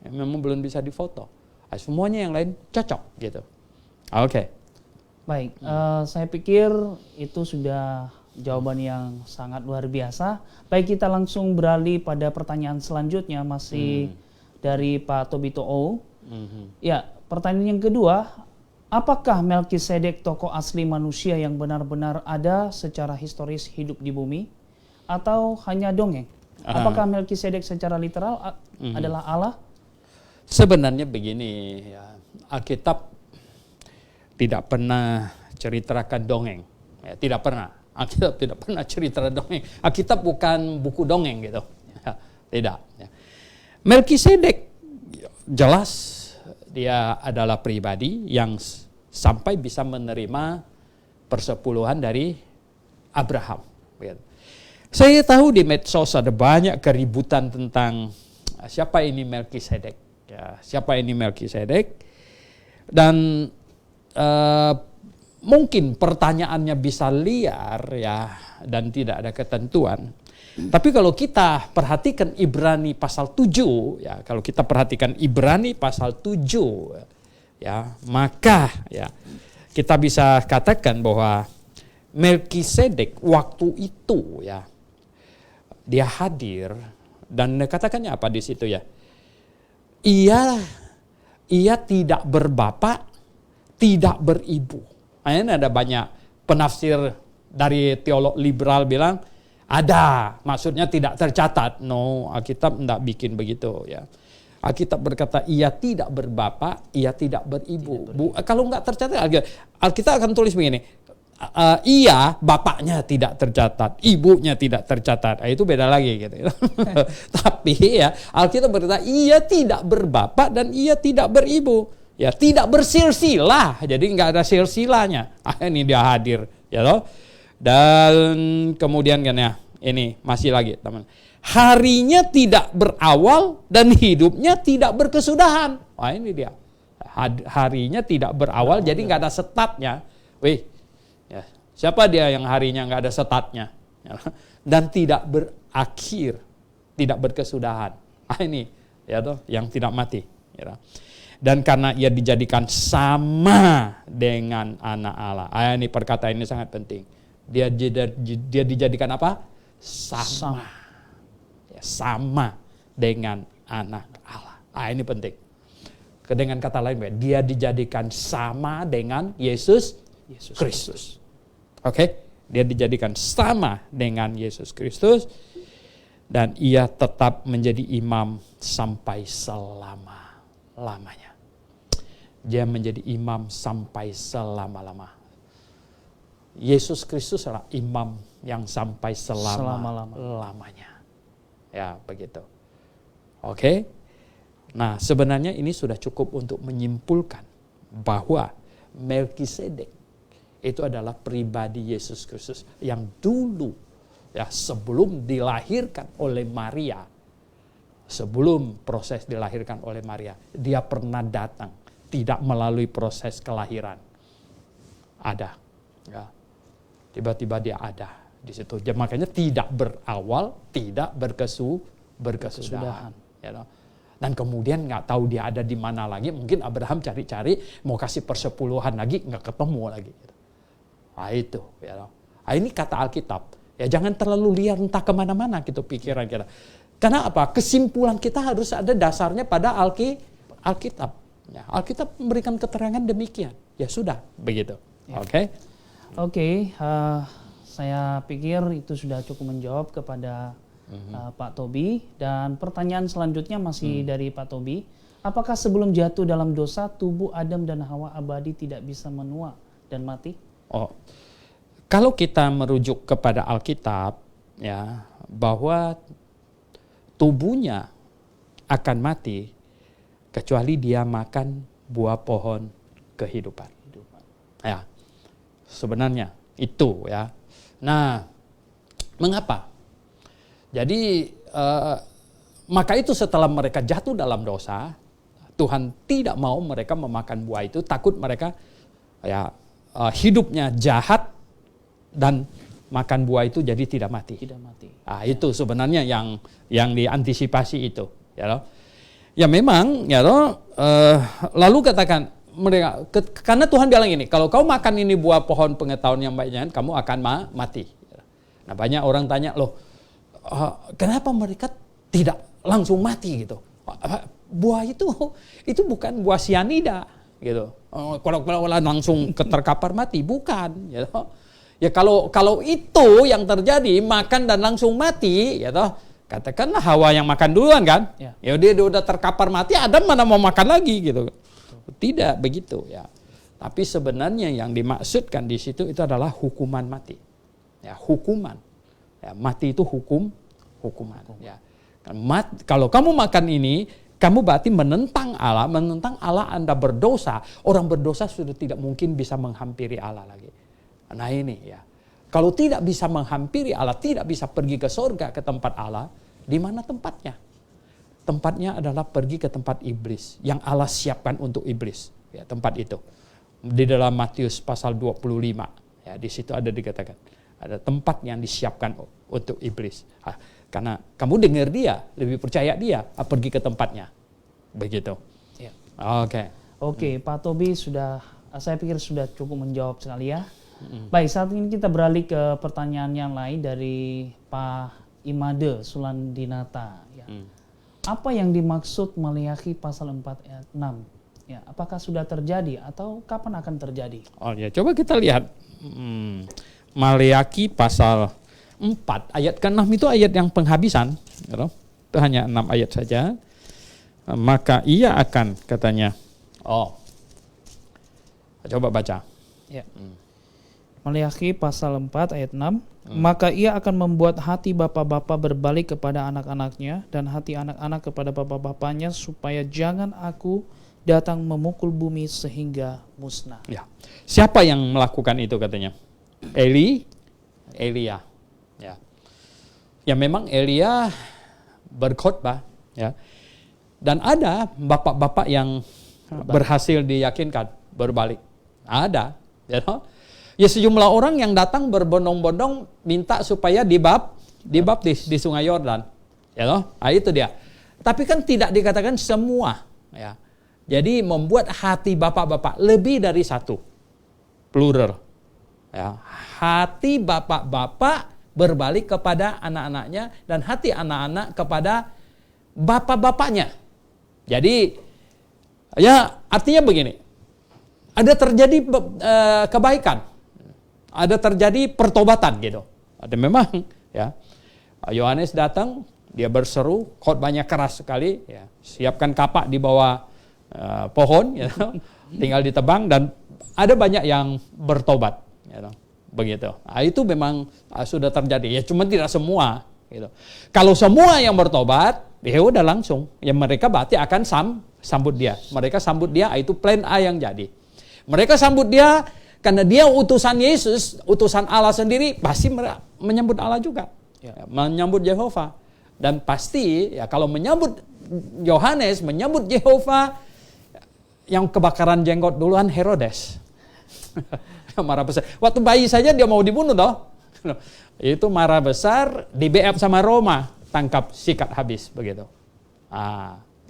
Memang belum bisa difoto. Semuanya yang lain cocok gitu. Oke. Baik, saya pikir itu sudah jawaban yang sangat luar biasa. Baik, kita langsung beralih pada pertanyaan selanjutnya, masih dari Pak Tobito O. Ya, pertanyaan yang kedua, apakah Melkisedek tokoh asli manusia yang benar-benar ada secara historis hidup di bumi, atau hanya dongeng? Apakah Melkisedek secara literal adalah Allah? Sebenarnya begini, ya, Alkitab tidak pernah ceritakan dongeng, ya, tidak pernah. Alkitab tidak pernah cerita dongeng. Alkitab bukan buku dongeng gitu. Ya, tidak. Ya. Melkisedek jelas dia adalah pribadi yang sampai bisa menerima persepuluhan dari Abraham. Gitu. Saya tahu di medsos ada banyak keributan tentang siapa ini Melkisedek. Ya, siapa ini Melkisedek? Dan mungkin pertanyaannya bisa liar ya dan tidak ada ketentuan. Tapi kalau kita perhatikan Ibrani pasal 7 ya, kalau kita perhatikan Ibrani pasal 7 ya, maka ya kita bisa katakan bahwa Melkisedek waktu itu ya dia hadir dan katakannya apa di situ ya? Ia tidak berbapak, tidak beribu. Ini ada banyak penafsir dari teolog liberal bilang ada, maksudnya tidak tercatat. No, Alkitab tidak bikin begitu ya. Alkitab berkata ia tidak berbapak, ia tidak beribu. Kalau nggak tercatat, Alkitab akan tulis begini. Ia bapaknya tidak tercatat, ibunya tidak tercatat. Itu beda lagi gitu. Tapi ya Alkitab berkata ia tidak berbapak dan ia tidak beribu. Ya, tidak bersilsilah, jadi nggak ada silsilanya. Ini dia hadir, ya loh. Dan kemudian kan ya, ini masih lagi teman. Harinya tidak berawal dan hidupnya tidak berkesudahan. Wah ini dia. Harinya tidak berawal, jadi nggak ada setatnya. Wih, ya, siapa dia yang harinya nggak ada setatnya? Dan tidak berakhir, tidak berkesudahan. Ini, ya toh, yang tidak mati. Ya. Dan karena ia dijadikan sama dengan anak Allah. Ini perkataan ini sangat penting. Dia dijadikan apa? Sama. Ya, sama dengan anak Allah. Ini penting. Dengan kata lain, dia dijadikan sama dengan Yesus Kristus. Oke? Dia dijadikan sama dengan Yesus Kristus. Dan ia tetap menjadi imam sampai selama-lamanya. Dia menjadi imam sampai selama-lama. Yesus Kristus adalah imam yang sampai selama-lamanya. Ya, begitu. Oke. Nah, sebenarnya ini sudah cukup untuk menyimpulkan bahwa Melkisedek itu adalah pribadi Yesus Kristus yang dulu ya sebelum dilahirkan oleh Maria. Sebelum proses dilahirkan oleh Maria, dia pernah datang. Tidak melalui proses kelahiran. Ada. Ya. Tiba-tiba dia ada di situ. Makanya tidak berawal, tidak berkesudahan. Ya. Dan kemudian nggak tahu dia ada di mana lagi. Mungkin Abraham cari-cari, mau kasih persepuluhan lagi, nggak ketemu lagi. Nah itu. Ya. Nah, ini kata Alkitab. Ya jangan terlalu liar entah kemana-mana gitu pikiran kita. Karena apa? Kesimpulan kita harus ada dasarnya pada Alkitab. Ya, Alkitab memberikan keterangan demikian. Ya sudah, begitu. Ya. Oke. Saya pikir itu sudah cukup menjawab kepada Pak Tobi. Dan pertanyaan selanjutnya masih dari Pak Tobi. Apakah sebelum jatuh dalam dosa, tubuh Adam dan Hawa abadi tidak bisa menua dan mati? Kalau kita merujuk kepada Alkitab, ya bahwa tubuhnya akan mati kecuali dia makan buah pohon kehidupan. Ya, sebenarnya itu ya. Nah, mengapa? Jadi Maka itu setelah mereka jatuh dalam dosa, Tuhan tidak mau mereka memakan buah itu, takut mereka hidupnya jahat dan makan buah itu jadi tidak mati. Tidak mati. Itu sebenarnya yang diantisipasi itu. Ya memang, lalu katakan mereka, karena Tuhan bilang ini, kalau kau makan ini buah pohon pengetahuan yang baiknya, kamu akan mati. Nah banyak orang tanya, loh kenapa mereka tidak langsung mati gitu? Buah itu bukan buah sianida gitu. Kalau langsung terkapar mati, bukan. Ya kalau itu yang terjadi, makan dan langsung mati, katakanlah Hawa yang makan duluan kan? Ya dia udah terkapar mati, Adam mana mau makan lagi gitu? Tidak begitu ya. Tapi sebenarnya yang dimaksudkan di situ itu adalah hukuman mati. Ya, hukuman. Ya, mati itu hukuman. Ya. Kalau kamu makan ini, kamu berarti menentang Allah Anda berdosa. Orang berdosa sudah tidak mungkin bisa menghampiri Allah lagi. Nah ini ya. Kalau tidak bisa menghampiri Allah, tidak bisa pergi ke surga, ke tempat Allah, di mana tempatnya? Tempatnya adalah pergi ke tempat iblis yang Allah siapkan untuk iblis. Ya, tempat itu. Di dalam Matius pasal 25, ya di situ ada dikatakan ada tempat yang disiapkan untuk iblis. Karena kamu dengar dia, lebih percaya dia, pergi ke tempatnya. Begitu. Ya. Oke, Pak Tobi saya pikir sudah cukup menjawab sekali ya. Baik, saat ini kita beralih ke pertanyaan yang lain dari Pak Imade Sulandinata. Ya. Apa yang dimaksud Maleakhi pasal 4 ayat 6? Ya, apakah sudah terjadi atau kapan akan terjadi? Coba kita lihat. Maleakhi pasal 4 ayat ke-6 itu ayat yang penghabisan. Itu hanya 6 ayat saja. Maka ia akan, katanya. Coba baca. Ya. Maleakhi pasal 4 ayat 6. Maka ia akan membuat hati bapa-bapa berbalik kepada anak-anaknya dan hati anak-anak kepada bapa-bapanya supaya jangan aku datang memukul bumi sehingga musnah. Ya. Siapa yang melakukan itu katanya? Elia. Ya. Ya memang Elia berkhotbah ya. Dan ada bapak-bapak yang berhasil diyakinkan berbalik. Ada, ya sejumlah orang yang datang berbondong-bondong minta supaya dibaptis di Sungai Yordan. Itu dia. Tapi kan tidak dikatakan semua, ya. Jadi membuat hati bapak-bapak lebih dari satu. Plural. Ya, hati bapak-bapak berbalik kepada anak-anaknya dan hati anak-anak kepada bapak-bapaknya. Jadi ya artinya begini. Ada terjadi kebaikan. Ada terjadi pertobatan gitu. Ada memang ya. Yohanes datang, dia berseru, khotbahnya keras sekali, ya. Siapkan kapak di bawah pohon, ya. Tinggal ditebang dan ada banyak yang bertobat, ya. Begitu. Itu memang sudah terjadi. Ya cuma tidak semua gitu. Kalau semua yang bertobat, ya udah langsung. Ya mereka berarti akan sambut dia. Mereka sambut dia, itu plan A yang jadi. Mereka sambut dia karena dia utusan Yesus, utusan Allah sendiri, pasti menyambut Allah juga. Ya, menyambut Yehova. Dan pasti ya kalau menyambut Yohanes, menyambut Yehova, yang kebakaran jenggot duluan Herodes. Marah besar. Waktu bayi saja dia mau dibunuh toh. Itu marah besar, di BF sama Roma, tangkap, sikat habis begitu.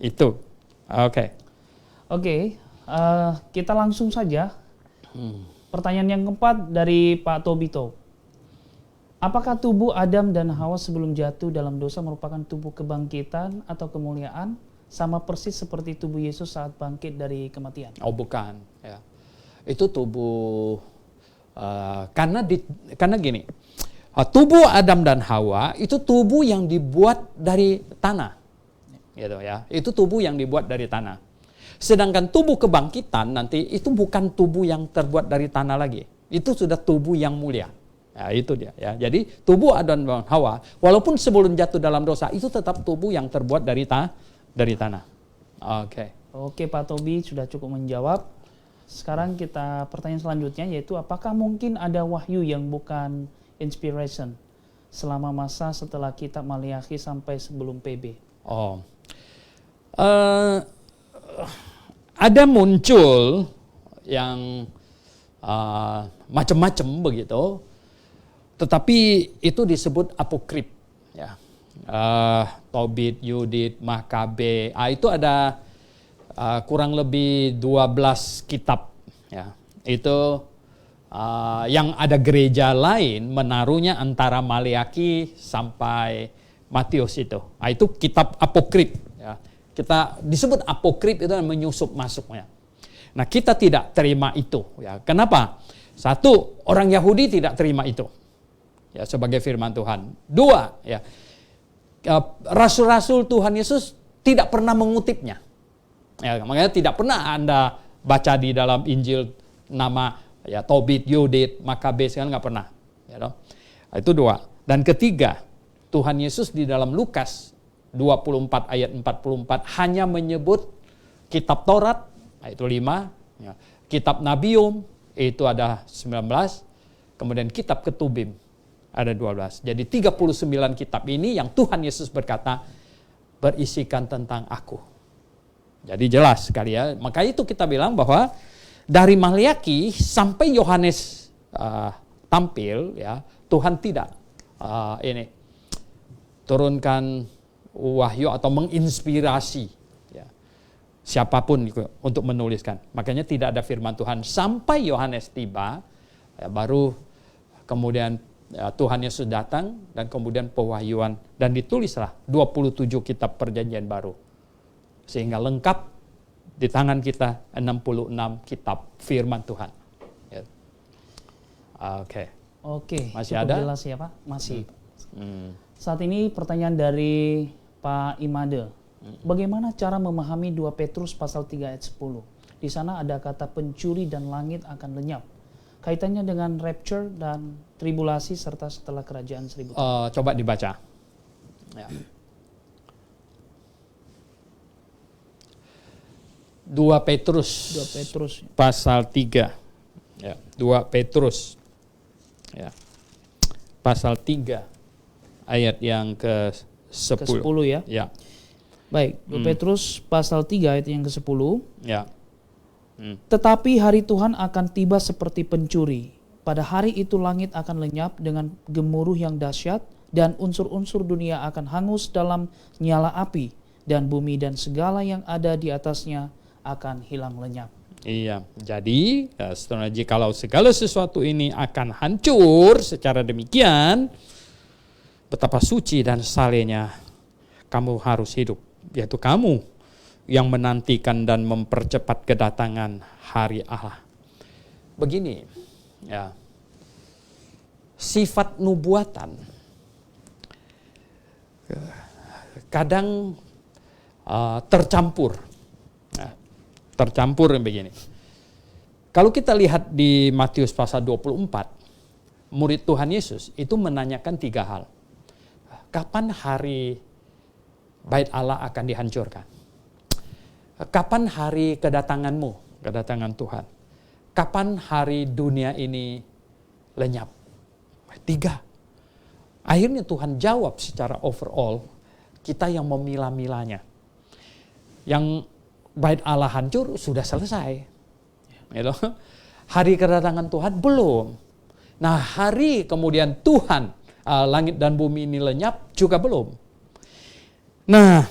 Itu. Oke. Kita langsung saja. Pertanyaan yang keempat dari Pak Tobito. Apakah tubuh Adam dan Hawa sebelum jatuh dalam dosa merupakan tubuh kebangkitan atau kemuliaan, sama persis seperti tubuh Yesus saat bangkit dari kematian? Bukan. Ya. Itu tubuh karena gini, tubuh Adam dan Hawa itu tubuh yang dibuat dari tanah, gitu ya. Itu tubuh yang dibuat dari tanah. Sedangkan tubuh kebangkitan nanti itu bukan tubuh yang terbuat dari tanah lagi. Itu sudah tubuh yang mulia. Ya, itu dia. Ya. Jadi tubuh Adam dan Hawa, walaupun sebelum jatuh dalam dosa, itu tetap tubuh yang terbuat dari tanah. Oke, Pak Tobi sudah cukup menjawab. Sekarang kita pertanyaan selanjutnya, yaitu apakah mungkin ada wahyu yang bukan inspiration selama masa setelah kitab Maleakhi sampai sebelum PB? Ada muncul yang macam-macam begitu, tetapi itu disebut apokrip, ya. Tobit, Yudit, Makabe, itu ada kurang lebih 12 kitab, ya. Itu yang ada gereja lain menaruhnya antara Maleaki sampai Matius itu. Itu kitab apokrip, ya. Kita disebut apokrip itu menyusup masuknya. Nah, kita tidak terima itu, ya. Kenapa? Satu, orang Yahudi tidak terima itu, ya, sebagai firman Tuhan. Dua, ya, rasul-rasul Tuhan Yesus tidak pernah mengutipnya, ya, makanya tidak pernah Anda baca di dalam Injil nama, ya, Tobit, Yudit, Makabe, kan nggak pernah, ya, no? Itu dua. Dan ketiga, Tuhan Yesus di dalam Lukas 24 ayat 44 hanya menyebut kitab Taurat, itu 5, ya. Kitab Nabium itu ada 19, kemudian kitab Ketubim ada 12. Jadi 39 kitab ini yang Tuhan Yesus berkata berisikan tentang aku. Jadi jelas sekali, ya. Maka itu kita bilang bahwa dari Maleaki sampai Yohanes tampil, ya, Tuhan tidak turunkan wahyu atau menginspirasi, ya, siapapun untuk menuliskan. Makanya tidak ada firman Tuhan sampai Yohanes tiba, ya, baru kemudian, ya, Tuhan Yesus datang dan kemudian pewahyuan dan ditulislah 27 kitab perjanjian baru. Sehingga lengkap di tangan kita 66 kitab firman Tuhan. Ya. Oke. Masih ada? Jelas ya Pak? Masih. Saat ini pertanyaan dari Pak Imade. Bagaimana cara memahami 2 Petrus pasal 3 ayat 10? Di sana ada kata pencuri dan langit akan lenyap. Kaitannya dengan rapture dan tribulasi serta setelah kerajaan 1000 tahun. Coba dibaca. Ya. 2 Petrus pasal 3. Ya, 2 Petrus. Ya. Pasal 3 ayat yang ke-10. Ke-10 ya. Ya. Baik, 2 Petrus pasal 3 ayat yang ke-10. Ya. Tetapi hari Tuhan akan tiba seperti pencuri. Pada hari itu langit akan lenyap dengan gemuruh yang dahsyat dan unsur-unsur dunia akan hangus dalam nyala api dan bumi dan segala yang ada di atasnya akan hilang lenyap. Iya, jadi kalau segala sesuatu ini akan hancur secara demikian, betapa suci dan salehnya kamu harus hidup, yaitu kamu yang menantikan dan mempercepat kedatangan hari Allah. Begini, ya, sifat nubuatan kadang tercampur begini. Kalau kita lihat di Matius pasal 24, murid Tuhan Yesus itu menanyakan 3 hal. Kapan hari bait Allah akan dihancurkan? Kapan hari kedatanganmu, kedatangan Tuhan? Kapan hari dunia ini lenyap? 3. Akhirnya Tuhan jawab secara overall, kita yang memilah-milahnya. Yang bait Allah hancur sudah selesai. Hari kedatangan Tuhan belum. Nah, hari kemudian Tuhan, langit dan bumi ini lenyap juga belum. Nah,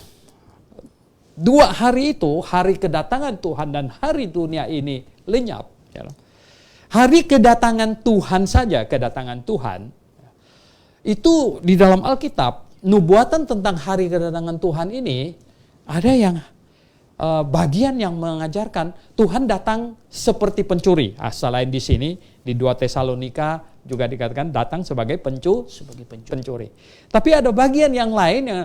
2 hari itu, hari kedatangan Tuhan dan hari dunia ini lenyap. Hari kedatangan Tuhan saja, kedatangan Tuhan, itu di dalam Alkitab, nubuatan tentang hari kedatangan Tuhan ini, ada yang bagian yang mengajarkan Tuhan datang seperti pencuri. Selain di sini, di 2 Tesalonika juga dikatakan datang sebagai pencuri. Tapi ada bagian yang lain yang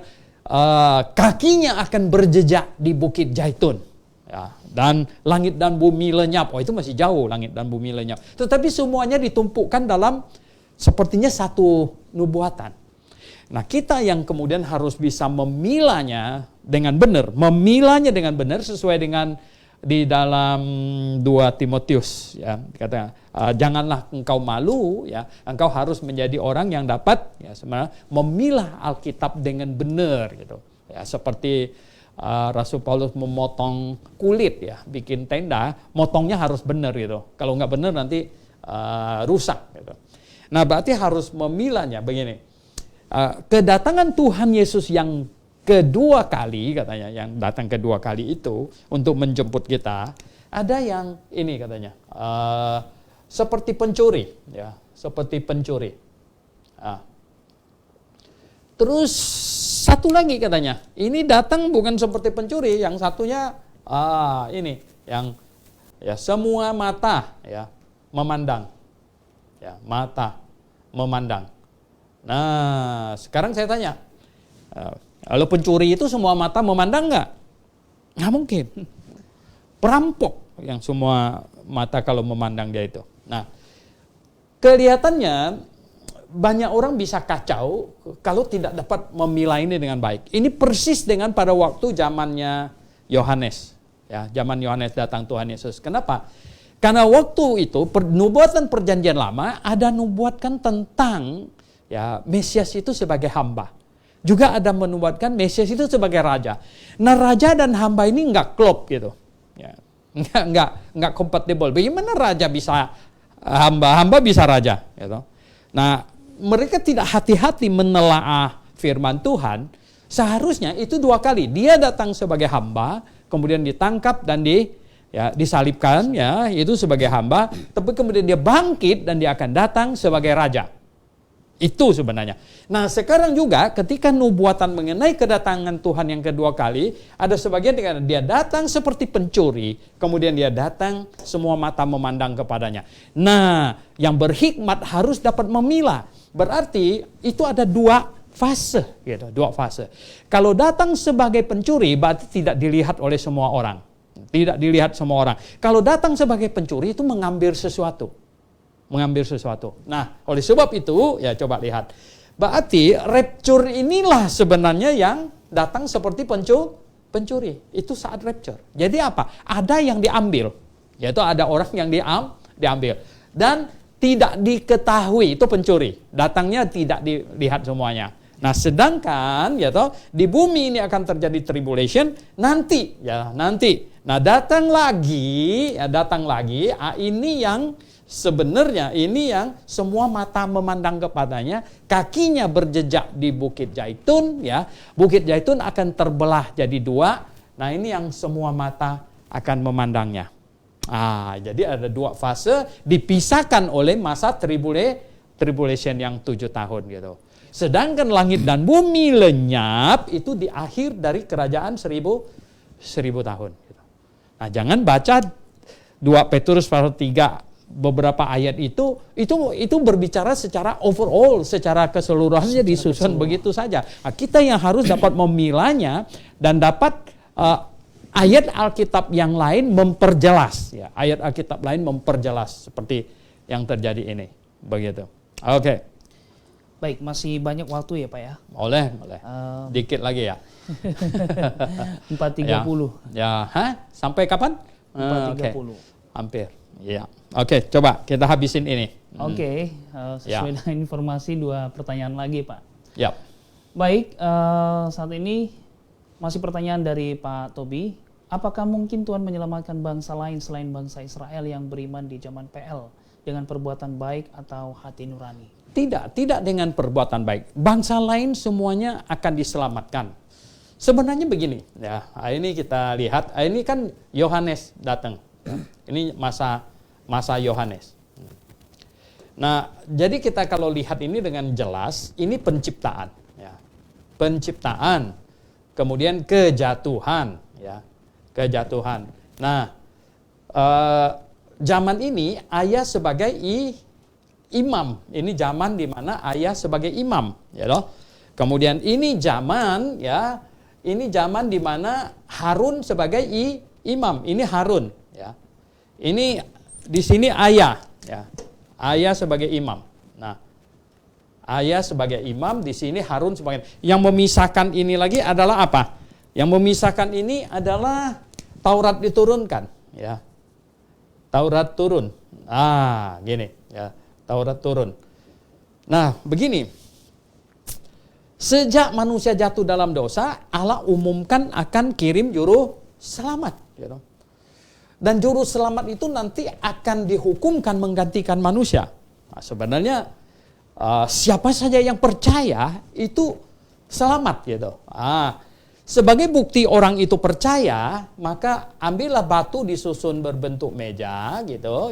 kakinya akan berjejak di Bukit Zaitun, ya, dan langit dan bumi lenyap. Itu masih jauh, langit dan bumi lenyap. Tetapi semuanya ditumpukkan dalam sepertinya satu nubuatan. Nah, kita yang kemudian harus bisa memilahnya dengan benar, sesuai dengan di dalam 2 Timotius, ya, dikatakan janganlah engkau malu, ya, engkau harus menjadi orang yang dapat, ya, sebenarnya memilah Alkitab dengan benar, gitu, ya. Ya, seperti Rasul Paulus memotong kulit ya, bikin tenda, motongnya harus benar gitu. Kalau nggak benar nanti rusak gitu. Nah, berarti harus memilahnya begini. Kedatangan Tuhan Yesus yang kedua kali, katanya, yang datang kedua kali itu untuk menjemput kita, ada yang ini katanya, seperti pencuri, ya, seperti pencuri. Terus satu lagi katanya, ini datang bukan seperti pencuri, yang satunya ini, yang ya semua mata ya memandang, ya mata memandang. Nah, sekarang saya tanya, kalau pencuri itu semua mata memandang nggak? Nggak mungkin. Perampok yang semua mata kalau memandang dia itu. Nah, kelihatannya banyak orang bisa kacau kalau tidak dapat memilah ini dengan baik. Ini persis dengan pada waktu zamannya Yohanes. Ya, zaman Yohanes datang Tuhan Yesus. Kenapa? Karena waktu itu nubuatan perjanjian lama ada nubuatkan tentang ya Mesias itu sebagai hamba. Juga ada menubuatkan Mesias itu sebagai raja. Nah, raja dan hamba ini nggak klop gitu. Ya, nggak kompatibel. Bagaimana raja bisa hamba bisa raja gitu. Nah, mereka tidak hati-hati menelaah firman Tuhan. Seharusnya itu dua kali. Dia datang sebagai hamba, kemudian ditangkap dan disalibkan ya, itu sebagai hamba, tapi kemudian dia bangkit dan dia akan datang sebagai raja. Itu sebenarnya. Nah, sekarang juga ketika nubuatan mengenai kedatangan Tuhan yang kedua kali, ada sebagian dikatakan dia datang seperti pencuri, kemudian dia datang semua mata memandang kepadanya. Nah, yang berhikmat harus dapat memilah. Berarti itu ada dua fase, gitu, dua fase. Kalau datang sebagai pencuri, berarti tidak dilihat oleh semua orang. Tidak dilihat semua orang. Kalau datang sebagai pencuri itu mengambil sesuatu. Nah, oleh sebab itu, ya coba lihat. Berarti rapture inilah sebenarnya yang datang seperti pencuri. Itu saat rapture. Jadi apa? Ada yang diambil. Yaitu ada orang yang diambil. Dan tidak diketahui, itu pencuri. Datangnya tidak dilihat semuanya. Nah, sedangkan di bumi ini akan terjadi tribulation nanti. Nah, datang lagi, ini yang sebenarnya ini yang semua mata memandang kepadanya, kakinya berjejak di Bukit Zaitun, ya. Bukit Zaitun akan terbelah jadi dua. Nah, ini yang semua mata akan memandangnya. Jadi ada dua fase dipisahkan oleh masa tribulation yang 7 tahun gitu. Sedangkan langit dan bumi lenyap itu di akhir dari kerajaan 1000 tahun. Gitu. Nah, jangan baca 2 Petrus pasal 3 beberapa ayat itu berbicara secara overall, secara keseluruhannya disusun begitu saja. Nah, kita yang harus dapat memilahnya dan dapat ayat Alkitab yang lain memperjelas, ya. Ayat Alkitab lain memperjelas seperti yang terjadi ini, begitu. Oke. Baik, masih banyak waktu ya Pak ya? Boleh. Dikit lagi ya. 4.30. Ya, sampai kapan? 4.30. Hampir. Ya. Oke, coba kita habisin ini. Oke, sesuai dengan informasi 2 pertanyaan lagi Pak. Ya. Baik, saat ini masih pertanyaan dari Pak Tobi. Apakah mungkin Tuhan menyelamatkan bangsa lain selain bangsa Israel yang beriman di zaman PL dengan perbuatan baik atau hati nurani? Tidak dengan perbuatan baik. Bangsa lain semuanya akan diselamatkan. Sebenarnya begini, ya. Ini kita lihat, ini kan Yohanes datang. Ini masa Yohanes. Nah, jadi kita kalau lihat ini dengan jelas, ini penciptaan, ya. Penciptaan, kemudian kejatuhan, ya. Kejatuhan. Nah, zaman ini ayah sebagai imam. Ini zaman di mana ayah sebagai imam, ya loh. Kemudian ini zaman, ya. Ini zaman di mana Harun sebagai imam. Ini Harun, ya. Ini di sini ayah, ya. Ayah sebagai imam. Nah, ayah sebagai imam, di sini Harun sebagai. Yang memisahkan ini lagi adalah apa? Yang memisahkan ini adalah Taurat diturunkan, ya. Taurat turun. Gini, ya. Taurat turun. Nah, begini. Sejak manusia jatuh dalam dosa, Allah umumkan akan kirim juru selamat. Gitu. Dan juru selamat itu nanti akan dihukumkan menggantikan manusia. Nah, sebenarnya siapa saja yang percaya itu selamat gitu. Sebagai bukti orang itu percaya, maka ambillah batu disusun berbentuk meja gitu,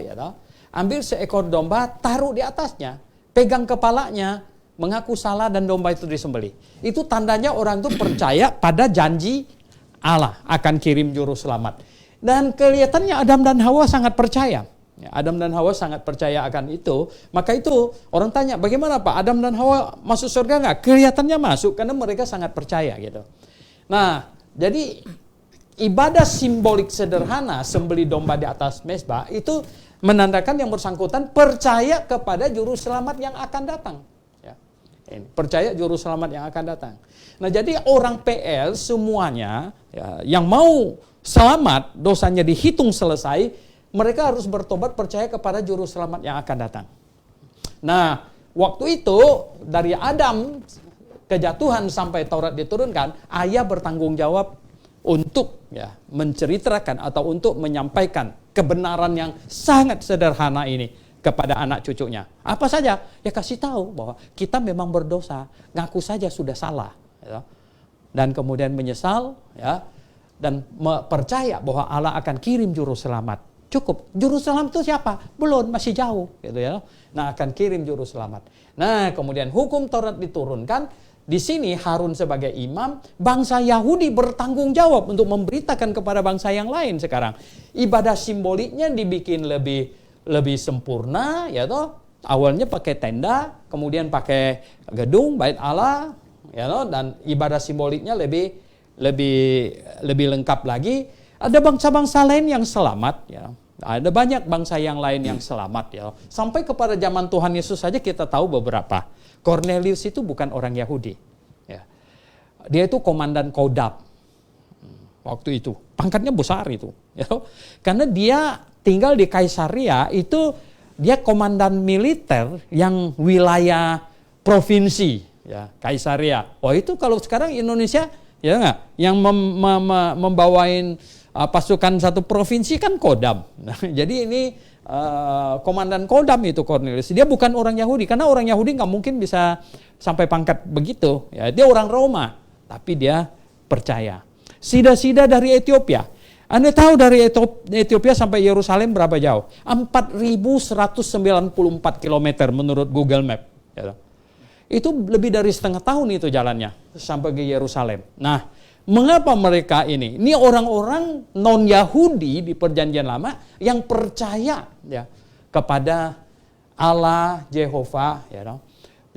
ambil seekor domba, taruh di atasnya, pegang kepalanya, mengaku salah dan domba itu disembelih. Itu tandanya orang itu percaya pada janji Allah akan kirim juru selamat. Dan kelihatannya Adam dan Hawa sangat percaya. Adam dan Hawa sangat percaya akan itu. Maka itu orang tanya, bagaimana Pak, Adam dan Hawa masuk surga nggak? Kelihatannya masuk karena mereka sangat percaya gitu. Nah, jadi ibadah simbolik sederhana sembelih domba di atas mezbah itu menandakan yang bersangkutan percaya kepada juru selamat yang akan datang. Percaya juru selamat yang akan datang. Nah, jadi orang PL semuanya yang mau selamat, dosanya dihitung selesai, mereka harus bertobat percaya kepada juru selamat yang akan datang. Nah, waktu itu dari Adam kejatuhan sampai Taurat diturunkan, ayah bertanggung jawab untuk menceritakan atau untuk menyampaikan kebenaran yang sangat sederhana ini kepada anak cucunya. Apa saja? Ya kasih tahu bahwa kita memang berdosa, ngaku saja sudah salah, dan kemudian menyesal, dan percaya bahwa Allah akan kirim juru selamat. Cukup. Juru selamat itu siapa? Belum, masih jauh, gitu ya. Nah, akan kirim juru selamat. Nah, kemudian hukum Taurat diturunkan. Di sini Harun sebagai imam, bangsa Yahudi bertanggung jawab untuk memberitakan kepada bangsa yang lain sekarang. Ibadah simboliknya dibikin lebih sempurna, ya toh. Awalnya pakai tenda, kemudian pakai gedung bait Allah, ya toh, dan ibadah simboliknya lebih lengkap lagi. Ada bangsa-bangsa lain yang selamat, ya. Ada banyak bangsa yang lain yang selamat, ya. Sampai kepada zaman Tuhan Yesus saja kita tahu beberapa. Cornelius itu bukan orang Yahudi, ya. Dia itu komandan Kodab waktu itu, pangkatnya besar itu, ya. Karena dia tinggal di Kaisaria, itu dia komandan militer yang wilayah provinsi, ya, Kaisaria. Oh, itu kalau sekarang Indonesia, ya nggak, yang membawain pasukan satu provinsi kan Kodam. Nah, jadi ini komandan Kodam itu Cornelius. Dia bukan orang Yahudi, karena orang Yahudi nggak mungkin bisa sampai pangkat begitu. Ya, dia orang Roma, tapi dia percaya. Sida-sida dari Ethiopia. Anda tahu dari Ethiopia sampai Yerusalem berapa jauh? 4.194 km menurut Google Map. Ya. Itu lebih dari setengah tahun itu jalannya sampai ke Yerusalem. Nah, mengapa mereka ini? Ini orang-orang non-Yahudi di Perjanjian Lama yang percaya, ya, kepada Allah Jehovah, ya,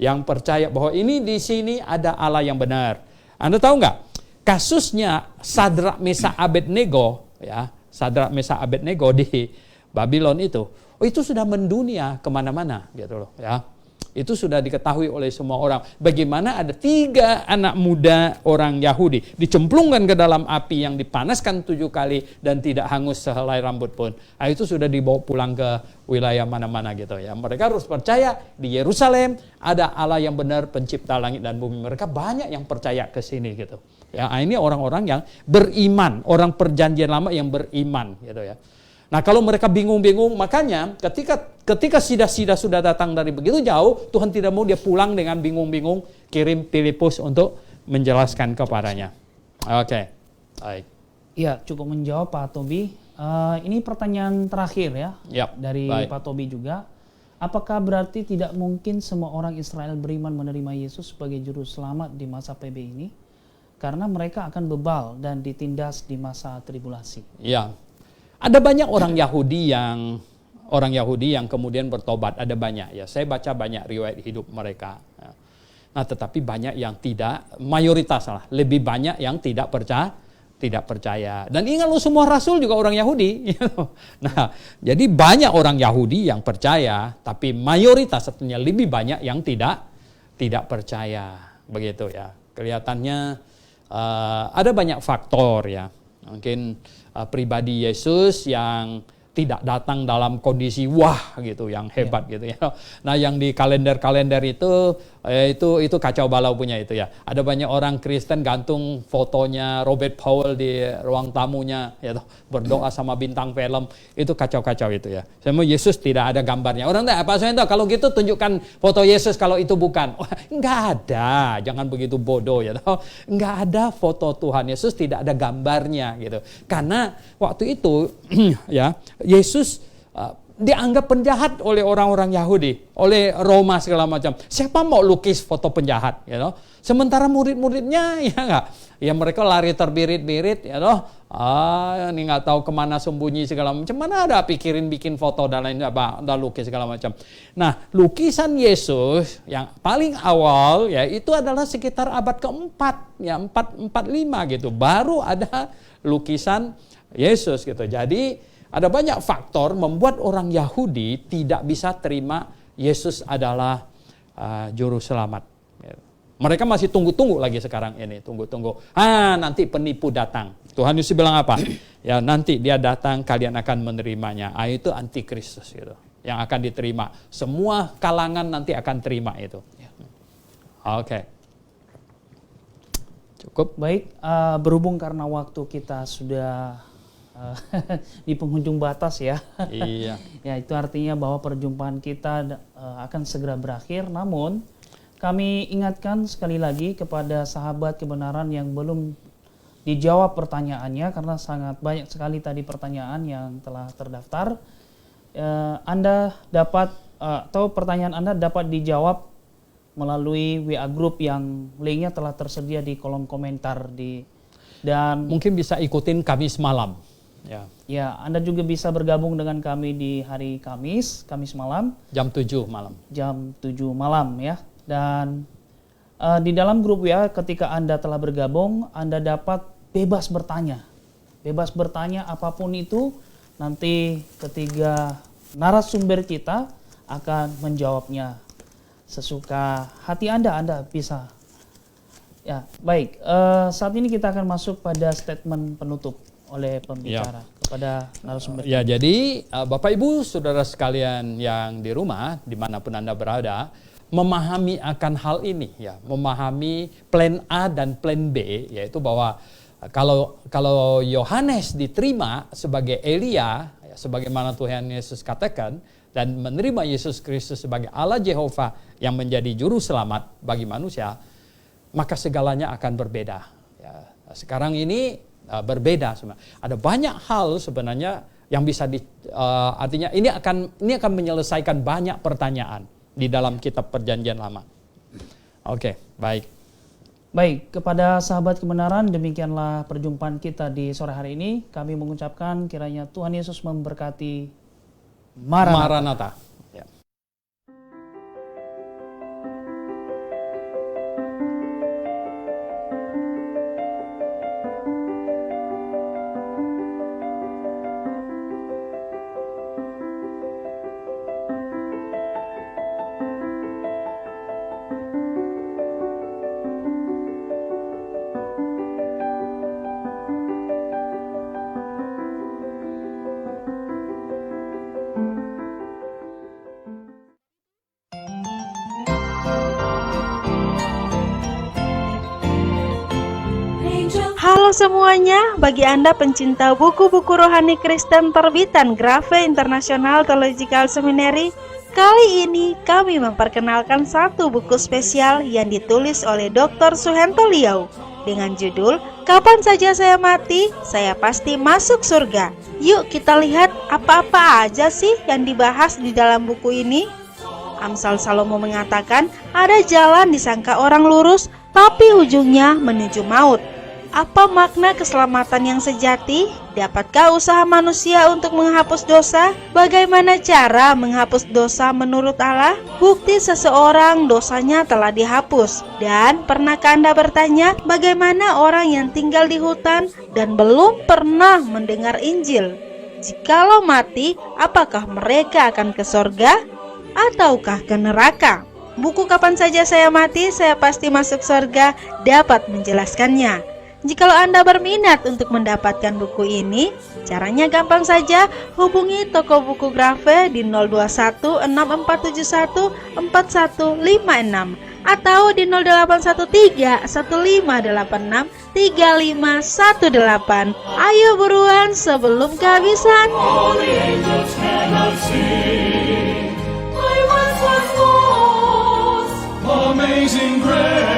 yang percaya bahwa ini di sini ada Allah yang benar. Anda tahu nggak? Kasusnya Sadrak Mesakh Abednego, ya, Sadrak Mesakh Abednego di Babylon itu sudah mendunia kemana-mana, gitu loh, ya. Itu sudah diketahui oleh semua orang. Bagaimana ada 3 anak muda orang Yahudi dicemplungkan ke dalam api yang dipanaskan 7 kali dan tidak hangus sehelai rambut pun. Nah, itu sudah dibawa pulang ke wilayah mana-mana gitu ya. Mereka harus percaya di Yerusalem ada Allah yang benar, pencipta langit dan bumi. Mereka banyak yang percaya ke sini gitu. Ya, ini orang-orang yang beriman, orang Perjanjian Lama yang beriman gitu ya. Nah, kalau mereka bingung-bingung, makanya ketika sida-sida sudah datang dari begitu jauh, Tuhan tidak mau dia pulang dengan bingung-bingung, kirim Filipus untuk menjelaskan kepadanya. Oke, baik. Ya, cukup menjawab Pak Tobi. Ini pertanyaan terakhir ya, dari baik. Pak Tobi juga. Apakah berarti tidak mungkin semua orang Israel beriman menerima Yesus sebagai juru selamat di masa PB ini? Karena mereka akan bebal dan ditindas di masa tribulasi. Ya. Ada banyak orang Yahudi yang kemudian bertobat, ada banyak ya. Saya baca banyak riwayat hidup mereka. Ya. Nah, tetapi banyak yang tidak, mayoritas lah, lebih banyak yang tidak percaya. Dan ingat lo, semua rasul juga orang Yahudi. Nah, jadi banyak orang Yahudi yang percaya, tapi mayoritas artinya lebih banyak yang tidak percaya, begitu ya. Kelihatannya ada banyak faktor ya. Mungkin pribadi Yesus yang tidak datang dalam kondisi wah gitu yang hebat gitu ya. Nah, yang di kalender-kalender itu kacau balau punya itu ya. Ada banyak orang Kristen gantung fotonya Robert Powell di ruang tamunya ya, berdoa sama bintang film, itu kacau-kacau itu ya. Semua Yesus tidak ada gambarnya. Orang tak, Pak Suhento, kalau gitu tunjukkan foto Yesus kalau itu bukan. Wah, enggak ada, jangan begitu bodoh ya. Enggak ada foto Tuhan Yesus, tidak ada gambarnya gitu. Karena waktu itu ya Yesus dianggap penjahat oleh orang-orang Yahudi, oleh Roma segala macam. Siapa mau lukis foto penjahat, you know? Sementara murid-muridnya ya enggak, ya mereka lari terbirit-birit, ya toh. Ini nggak tahu kemana sembunyi segala macam. Mana ada pikirin bikin foto dan lain apa, dan lukis segala macam. Nah, lukisan Yesus yang paling awal ya itu adalah sekitar abad keempat, ya 445 gitu. Baru ada lukisan Yesus gitu. Jadi ada banyak faktor membuat orang Yahudi tidak bisa terima Yesus adalah juru selamat. Mereka masih tunggu-tunggu lagi sekarang ini, tunggu-tunggu. Nanti penipu datang. Tuhan Yesus bilang apa? Ya nanti dia datang, kalian akan menerimanya. Itu antikristus gitu, yang akan diterima. Semua kalangan nanti akan terima itu. Oke. Cukup. Baik, berhubung karena waktu kita sudah di penghujung batas ya. Iya. Ya, itu artinya bahwa perjumpaan kita akan segera berakhir. Namun kami ingatkan sekali lagi kepada sahabat kebenaran yang belum dijawab pertanyaannya, karena sangat banyak sekali tadi pertanyaan yang telah terdaftar. Anda dapat atau pertanyaan Anda dapat dijawab melalui WA group yang linknya telah tersedia di kolom komentar dan mungkin bisa ikutin Kamis malam. Ya, Anda juga bisa bergabung dengan kami di hari Kamis malam. Jam 7 malam. Jam 7 malam ya. Dan di dalam grup WA ketika Anda telah bergabung, Anda dapat bebas bertanya. Bebas bertanya apapun itu, nanti ketiga narasumber kita akan menjawabnya sesuka hati Anda bisa. Ya, baik. Saat ini kita akan masuk pada statement penutup oleh pembicara kepada narasumber. Ya, jadi Bapak Ibu Saudara sekalian yang di rumah dimanapun Anda berada, memahami akan hal ini ya, memahami plan A dan plan B, yaitu bahwa kalau Yohanes diterima sebagai Elia ya, sebagaimana Tuhan Yesus katakan, dan menerima Yesus Kristus sebagai Allah Jehovah yang menjadi juru selamat bagi manusia, maka segalanya akan berbeda ya. Sekarang ini berbeda semua. Ada banyak hal sebenarnya yang bisa artinya ini akan menyelesaikan banyak pertanyaan di dalam kitab Perjanjian Lama. Oke, baik. Baik, kepada sahabat kebenaran, demikianlah perjumpaan kita di sore hari ini. Kami mengucapkan kiranya Tuhan Yesus memberkati. Maranatha. Ya. Halo semuanya, bagi Anda pencinta buku-buku rohani Kristen terbitan Grafe International Theological Seminary, kali ini kami memperkenalkan satu buku spesial yang ditulis oleh Dr. Suhento Liau dengan judul Kapan Saja Saya Mati, Saya Pasti Masuk Surga. Yuk kita lihat apa-apa aja sih yang dibahas di dalam buku ini. Amsal Salomo mengatakan ada jalan disangka orang lurus, tapi ujungnya menuju maut. Apa makna keselamatan yang sejati? Dapatkah usaha manusia untuk menghapus dosa? Bagaimana cara menghapus dosa menurut Allah? Bukti seseorang dosanya telah dihapus. Dan pernahkah Anda bertanya bagaimana orang yang tinggal di hutan dan belum pernah mendengar Injil? Jikalau mati, apakah mereka akan ke sorga ataukah ke neraka? Buku Kapan Saja Saya Mati, Saya Pasti Masuk Surga dapat menjelaskannya. Jikalau Anda berminat untuk mendapatkan buku ini, caranya gampang saja, hubungi toko buku Grafe di 021 6471 4156 atau di 0813 1586 3518. Ayo buruan sebelum kehabisan. All the angels cannot sing. I once was lost. Amazing grace.